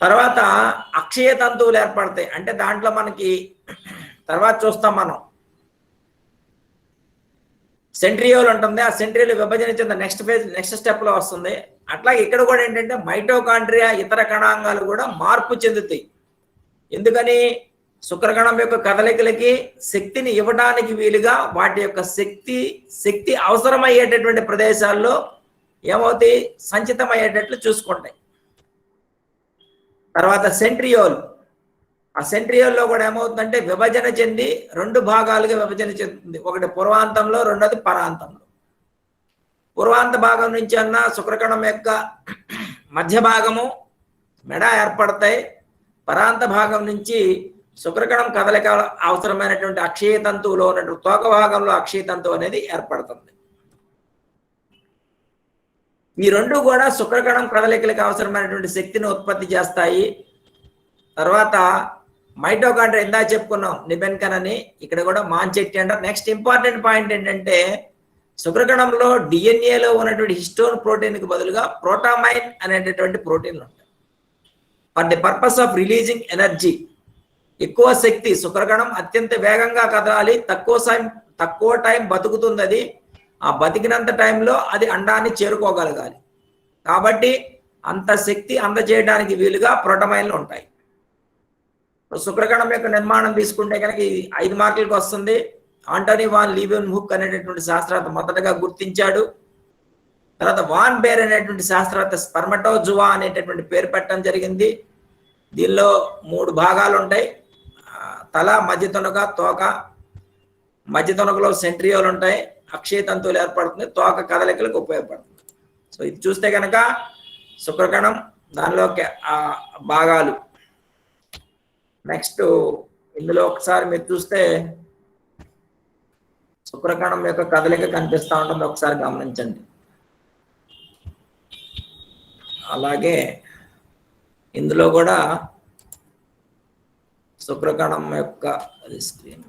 తర్వాత అక్షయ తంతువులు ఏర్పడతాయి. అంటే దాంట్లో మనకి తర్వాత చూస్తాం మనం సెంట్రియోల్ ఉంటుంది. ఆ సెంట్రియోల్ విభజన చెందిన నెక్స్ట్ స్టెప్ లో వస్తుంది. అట్లాగే ఇక్కడ కూడా ఏంటంటే మైటోకాండ్రియా ఇతర కణాంగాలు కూడా మార్పు చెందుతాయి. ఎందుకని? శుక్రకణం యొక్క కదలికలకి శక్తిని ఇవ్వడానికి వీలుగా వాటి యొక్క శక్తి అవసరమయ్యేటటువంటి ప్రదేశాల్లో ఏమవుతాయి? సంచితమయ్యేటట్లు చూసుకుంటాయి. తర్వాత సెంట్రియోల్, ఆ సెంట్రియోల్లో కూడా ఏమవుతుందంటే విభజన చెంది రెండు భాగాలుగా విభజన చెందుతుంది. ఒకటి పూర్వాంతంలో, రెండోది పరాంతంలో. పూర్వాంత భాగం నుంచి అన్న శుక్రకణం యొక్క మధ్య భాగము మెడ ఏర్పడతాయి. పరాంత భాగం నుంచి శుక్రకణం కదలిక అవసరమైనటువంటి అక్షయ తంతువులో ఉన్నటువంటి తోక భాగంలో అక్షయ తంతువు అనేది ఏర్పడుతుంది. ఈ రెండు కూడా శుక్రకణం కదలికలకు అవసరమైనటువంటి శక్తిని ఉత్పత్తి చేస్తాయి. తర్వాత మైటోకాండ్రియా ఇందా చెప్పుకున్నాం, నిబెన్కన్ అని, ఇక్కడ కూడా మాంచెట్టి అంటారు. నెక్స్ట్ ఇంపార్టెంట్ పాయింట్ ఏంటంటే శుక్రకణంలో డిఎన్ఏలో ఉన్నటువంటి హిస్టోన్ ప్రోటీన్కి బదులుగా ప్రోటామైన్ అనేటటువంటి ప్రోటీన్లు ఉంటాయి. For the purpose of releasing energy, ఎక్కువ శక్తి, శుక్రకణం అత్యంత వేగంగా కదలాలి, తక్కువ టైం బతుకుతుంది. అది ఆ బతికినంత టైంలో అది అండాన్ని చేరుకోగలగాలి. కాబట్టి అంత శక్తి అందజేయడానికి వీలుగా ప్రోటమైన్లు ఉంటాయి. శుక్రకణం యొక్క నిర్మాణం తీసుకుంటే కనుక 5 మార్కులకు వస్తుంది. ఆంటోనీ వాన్ లీవెన్హుక్ అనేటటువంటి శాస్త్రవేత్త మొదటగా గుర్తించాడు. తర్వాత వాన్ బేర్ అనేటువంటి శాస్త్రవేత్త స్పర్మటోజువా అనేటటువంటి పేరు పెట్టడం జరిగింది. దీనిలో 3 భాగాలు ఉంటాయి: తల, మధ్య తునక, తోక. మధ్య తునకలో సెంట్రియోల్ ఉంటాయి, అక్షయ తంతువులు ఏర్పడుతుంది, తోక కదలికలకు ఉపయోగపడుతుంది. సో ఇది చూస్తే కనుక శుక్రకణం, దానిలోకి భాగాలు. నెక్స్ట్ ఇందులో ఒకసారి మీరు చూస్తే శుక్రకణం యొక్క కదలిక కనిపిస్తూ ఉంటుంది, ఒకసారి గమనించండి. అలాగే ఇందులో కూడా శుక్రకణం యొక్క స్క్రీన్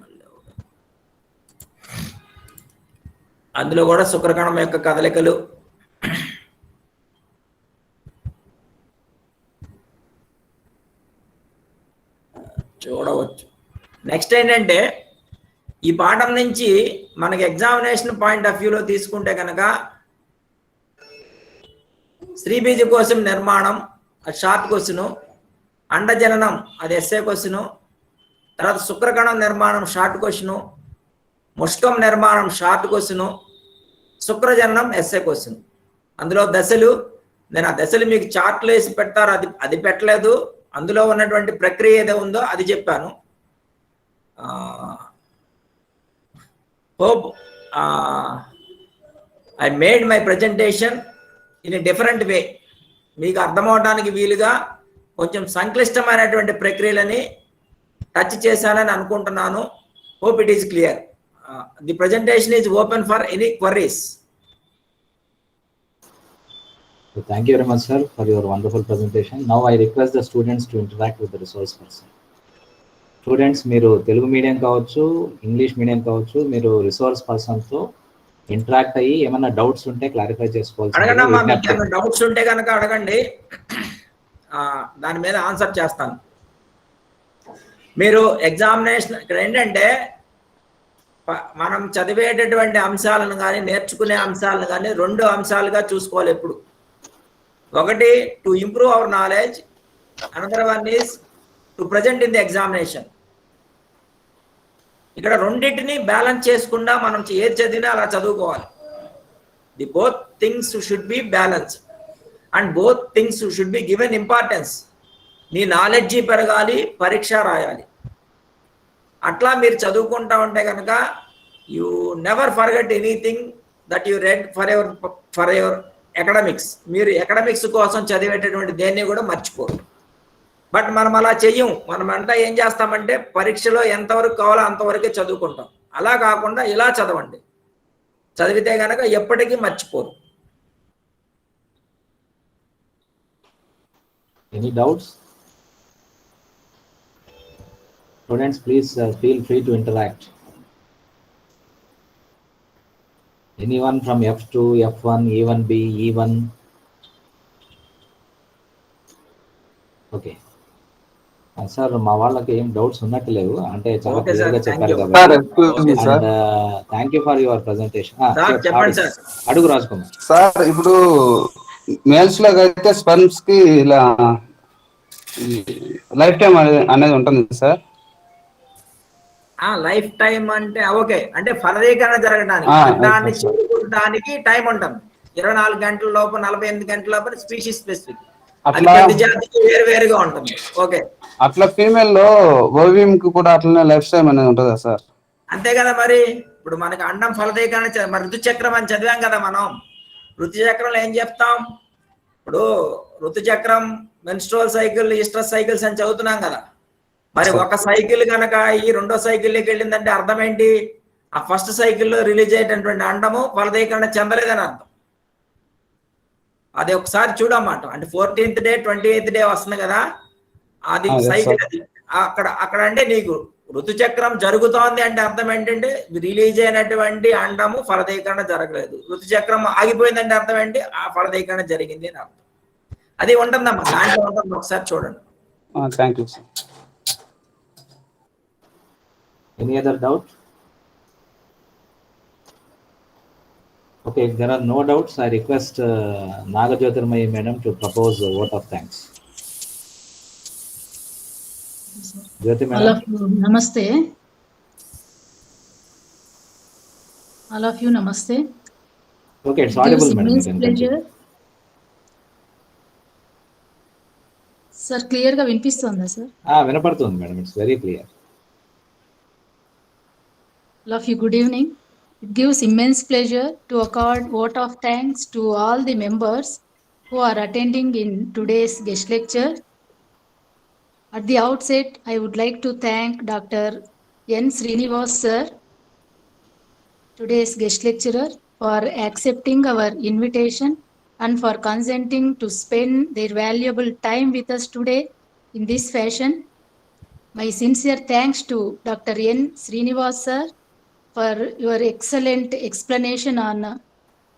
అందులో కూడా శుక్రకణం యొక్క కదలికలు చూడవచ్చు. నెక్స్ట్ ఏంటంటే ఈ పాఠం నుంచి మనకి ఎగ్జామినేషన్ పాయింట్ ఆఫ్ వ్యూలో తీసుకుంటే కనుక స్త్రీబీజ కోశం నిర్మాణం అది షార్ట్ క్వశ్చన్, అండజననం అది ఎస్ఏ క్వశ్చన్, తర్వాత శుక్రకణం నిర్మాణం షార్ట్ క్వశ్చన్, ముష్కం నిర్మాణం షార్ట్ క్వశ్చన్, శుక్రజననం ఎస్ఏ క్వశ్చన్. అందులో దశలు, నేను ఆ దశలు మీకు చార్ట్లు వేసి పెడతారు, అది పెట్టలేదు. అందులో ఉన్నటువంటి ప్రక్రియ ఏదో ఉందో అది చెప్పాను. hope I made my presentation in a different way. మీకు అర్థమవడానికి వీలుగా కొంచెం సంక్లిష్టమైనటువంటి ప్రక్రియలని టచ్ చేశానని అనుకుంటున్నాను. Hope it is clear. The presentation is open for any queries. So thank you very much, sir, for your wonderful presentation. Now I request the students to interact with the resource person. Students, మీరు Telugu medium కావచ్చు, English medium కావచ్చు, మీరు resource పర్సన్తో interact అయ్యి ఏమైనా doubts ఉంటే clarify చేసుకోవాలి. Doubts ఉంటే కనుక అడగండి, దాని మీద ఆన్సర్ చేస్తాను. మీరు ఎగ్జామినేషన్ ఇక్కడ ఏంటంటే మనం చదివేటటువంటి అంశాలను కానీ నేర్చుకునే అంశాలను కానీ 2 అంశాలుగా చూసుకోవాలి. ఎప్పుడు ఒకటి to improve our knowledge, another one is to present in the examination. ఇక్కడ రెండింటిని బ్యాలెన్స్ చేసుకుండా మనం ఏది చదివినా అలా చదువుకోవాలి. The both things should be balance and both things should be given importance. నీ నాలెడ్జి పెరగాలి, పరీక్ష రాయాలి. అట్లా మీరు చదువుకుంటా ఉంటే కనుక you never forget anything that you red for your academics. మీరు ఎకడమిక్స్ కోసం చదివేటటువంటి దేన్ని కూడా మర్చిపోరు. బట్ మనం అలా చెయ్యం. మనం అంతా ఏం చేస్తామంటే పరీక్షలో ఎంతవరకు కావాలో అంతవరకే చదువుకుంటాం. అలా కాకుండా ఇలా చదవండి, చదివితే కనుక ఎప్పటికీ మర్చిపోరు. Any doubts? Students, please feel free to interact. Anyone from F2, F1, E1B, E1? Okay. Sir మా వాళ్ళకి ఏం డౌట్స్ ఉన్నట్టు లేవు, అంటే చాలా క్లియర్ గా చెప్పారు కాబట్టి. Thank you for your presentation. అడుగు రాజకుమార్. సార్ ఇప్పుడు మేల్స్ లో అయితే స్పర్మ్స్ కి ఇలా లైఫ్ టైం అనేది ఉంటుంది సార్. లైఫ్ టైం అంటే ఓకే, అంటే ఫలదీకరణ జరగడానికి దాన్ని చేరుకోవడానికి టైం ఉంటుంది. 24 గంటల లోపు 48 గంటల లోపు స్పీషీస్ స్పెసిఫిక్, ప్రతి జాతికి వేరు వేరుగా ఉంటుంది. ఓకే, అట్లా ఫీమేల్ లో ఓవియం కి కూడా అట్లనే లైఫ్ టైం అనేది ఉంటుందా సార్? అంతే కదా మరి. ఇప్పుడు మనకి అండం ఫలదీకరణ, మరి ఋతుచక్రం అని చదివాం కదా మనం. ఋతుచక్రంలో ఏం చెప్తాం? ఇప్పుడు ఋతుచక్రం, మెన్స్ట్రువల్ సైకిల్, ఈస్ట్రస్ సైకిల్స్ అని చదువుతున్నాం కదా. మరి ఒక సైకిల్ కనుక ఈ రెండో సైకిల్లోకి వెళ్ళిందంటే అర్థం ఏంటి? ఆ ఫస్ట్ సైకిల్లో రిలీజ్ అయ్యేటటువంటి అండము ఫలదీకరణ చెందలేదని అర్థం. అది ఒకసారి చూడమాట. అంటే 14th డే 28th డే వస్తుంది కదా, అది సైకిల్. అది అక్కడ అంటే నీకు ఋతుచక్రం జరుగుతోంది అంటే అర్థం ఏంటంటే రిలీజ్ అయినటువంటి అండము ఫలదీకరణ జరగలేదు. ఋతుచక్రం ఆగిపోయిందంటే అర్థం ఏంటి? ఆ ఫలదీకరణ జరిగింది అని అర్థం. అది ఉంటుందమ్మా, దాంట్లో ఉంటుంది, ఒకసారి చూడండి. Thank you sir. Any other doubt? Okay, if there are no doubts, I request Naga Jyotirmayi Madam to propose a vote of thanks. Jyoti Madam. All of you, namaste. All of you, namaste. Okay, it's audible, Madam. Immense pleasure. Sir, clear ga vinpistunda sir? Vinapadutundi Madam, it's very clear. All of you, good evening. It gives immense pleasure to accord vote of thanks to all the members who are attending in today's guest lecture. At the outset, I would like to thank Dr. N. Srinivas sir, today's guest lecturer, for accepting our invitation and for consenting to spend their valuable time with us today in this fashion. My sincere thanks to Dr. N. Srinivas sir for your excellent explanation on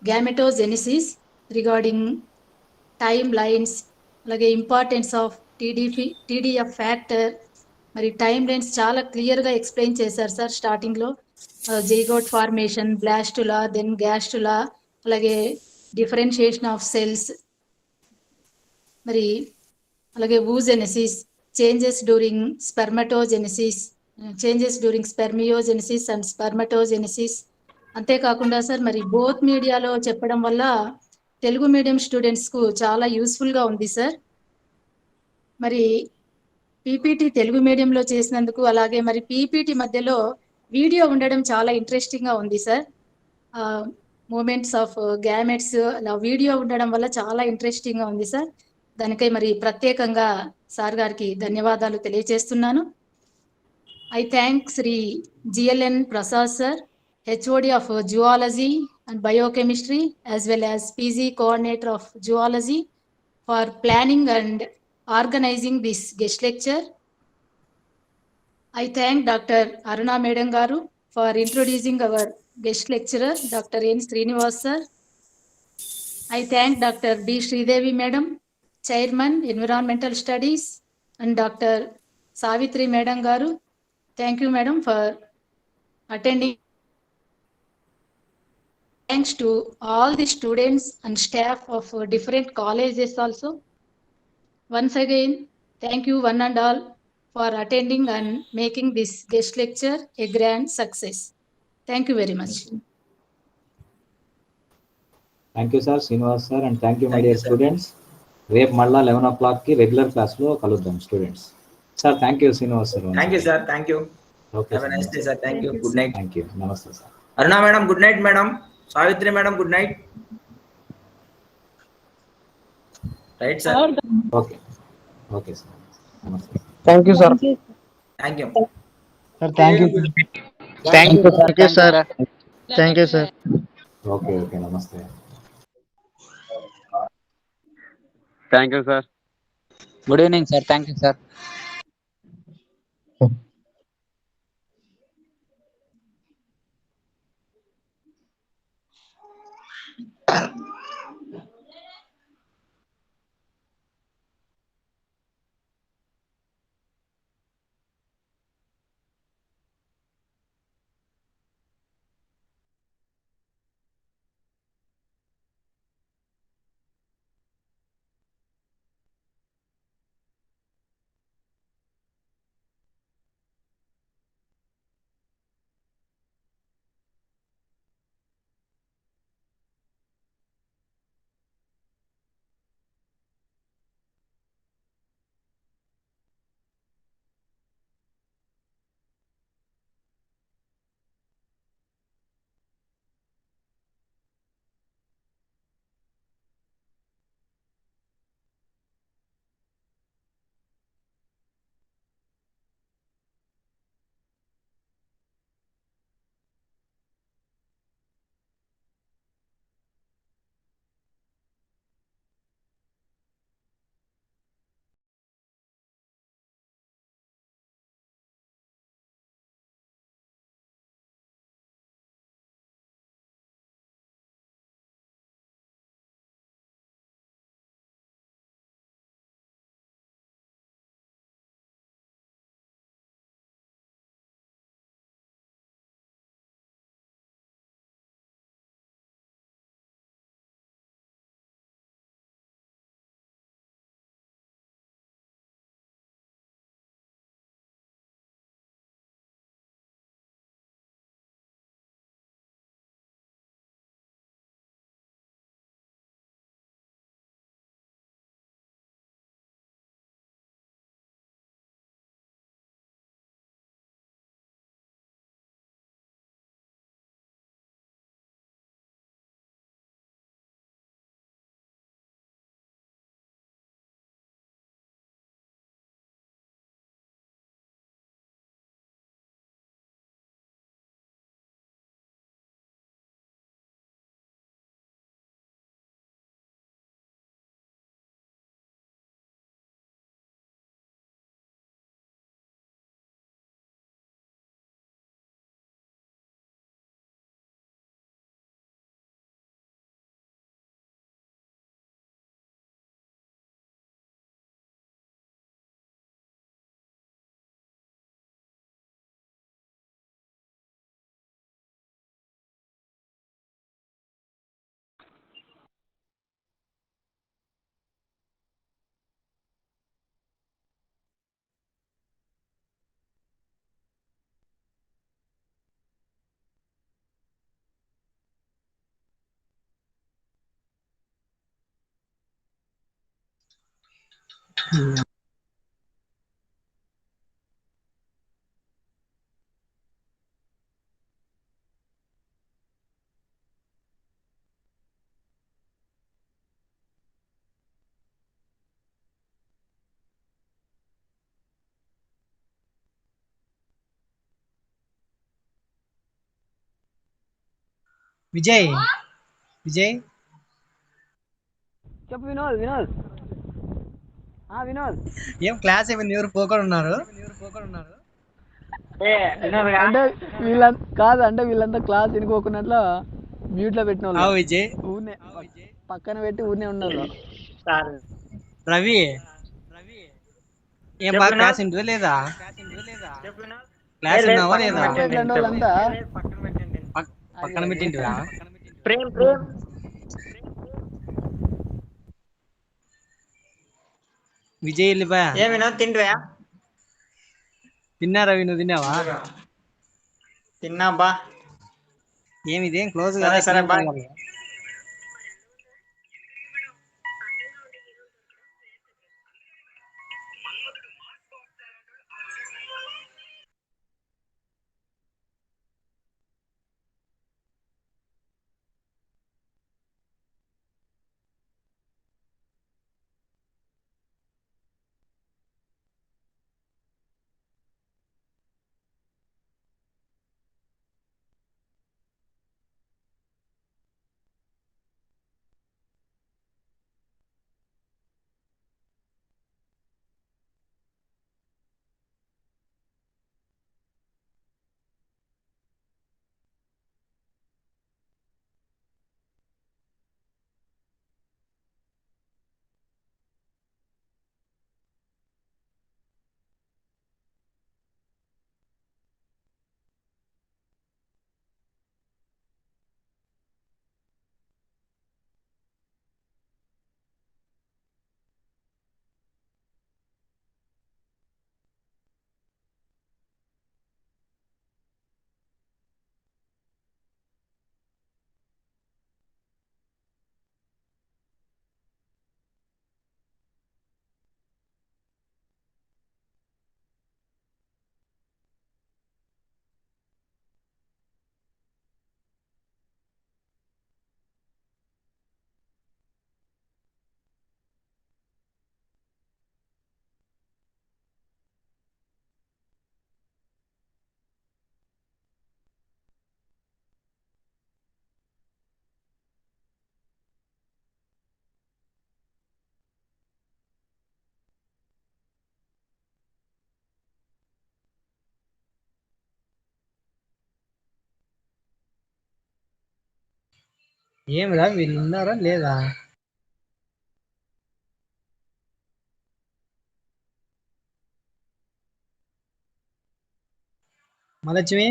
gametogenesis regarding timelines, like importance of TDF factor. మరి time lines చాలా క్లియర్గా explain చేశారు sir. స్టార్టింగ్లో zygote formation, blastula, then gastrula, అలాగే differentiation of cells, మరి అలాగే oogenesis, changes during spermatogenesis, changes during spermiogenesis and spermatogenesis. అంతేకాకుండా sir మరి బోత్ మీడియాలో చెప్పడం వల్ల తెలుగు మీడియం స్టూడెంట్స్కు చాలా యూస్ఫుల్గా ఉంది సార్. మరి పీపీటీ తెలుగు మీడియంలో చేసినందుకు, అలాగే మరి పీపీటీ మధ్యలో వీడియో ఉండడం చాలా ఇంట్రెస్టింగ్గా ఉంది సార్. మూమెంట్స్ ఆఫ్ గ్యామెట్స్ అలా వీడియో ఉండడం వల్ల చాలా ఇంట్రెస్టింగ్గా ఉంది సార్. దానికై మరి ప్రత్యేకంగా సార్ గారికి ధన్యవాదాలు తెలియజేస్తున్నాను. I thank Sri GLN Prasad sir, HOD of Zoology and Biochemistry, as well as PG Coordinator of Zoology, for planning and organizing this guest lecture. I thank Dr. Aruna Madam Garu for introducing our guest lecturer, Dr. N. Srinivas sir. I thank Dr. D. Sridevi Madam, Chairman, Environmental Studies, and Dr. Savitri Madam Garu. Thank you, Madam, for attending thanks to all the students and staff of different colleges also. Once again, thank you one and all for attending and making this guest lecture a grand success. Thank you very much. Thank you sir Srinivas sir, and thank you my Thank you, dear sir. Students. రేపు మళ్ళీ 11 o'clockకి regular క్లాస్లో కలుద్దాం students. Sir thank you Srinivas sir. Thank you sir, thank you. Okay have a nice day sir. Thank you. Good night. Thank you. నమస్తే సార్. Aruna madam good night. Madam Savitri madam good night. Right sir. Okay okay sir. నమస్తే. Thank you sir. Thank you. Sir thank you. Thank you sir. Thank you sir. Okay okay నమస్తే. Thank you sir. Good evening sir. Thank you sir. Vijay Vijay చెప్పు వినోద్. వినోద్ వినోద్ ఏం class ఏమైంది? ఎవరు పోకుండా ఉన్నారు? అంటే వీళ్ళంతా క్లాస్ వినుకోకున్నట్లు మ్యూట్ లో పెట్టిన వాళ్ళు. విజయ్ ఊరినే పక్కన పెట్టి ఊరినే ఉన్నారు. రవి ఏం బాగా క్లాస్ వింటుందా లేదా? క్లాస్ విన్నావా లేదా? వాళ్ళంతా పక్కన పెట్టింటివా? విజయ్ వెళ్ళిపోయా. ఏమైనా తింటివా? తిన్నా రవి, నువ్వు తిన్నావా? తిన్నా బా. ఏమి ఇదేం క్లోజ్ సరే, కదా? సరే, బాయ్. ఏమిరా వీళ్ళు ఉన్నారా లేదా? మలక్ష్మి,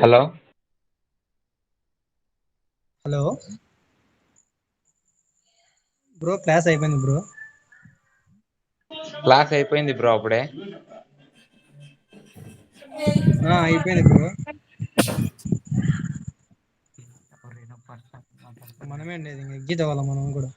హలో హలో బ్రో, క్లాస్ అయిపోయింది బ్రో. క్లాస్ అయిపోయింది బ్రో అప్పుడే. అయిపోయింది బ్రో. మనమే లేదు, ఇంక ఎగ్జిట్ అవ్వాలి మనం కూడా.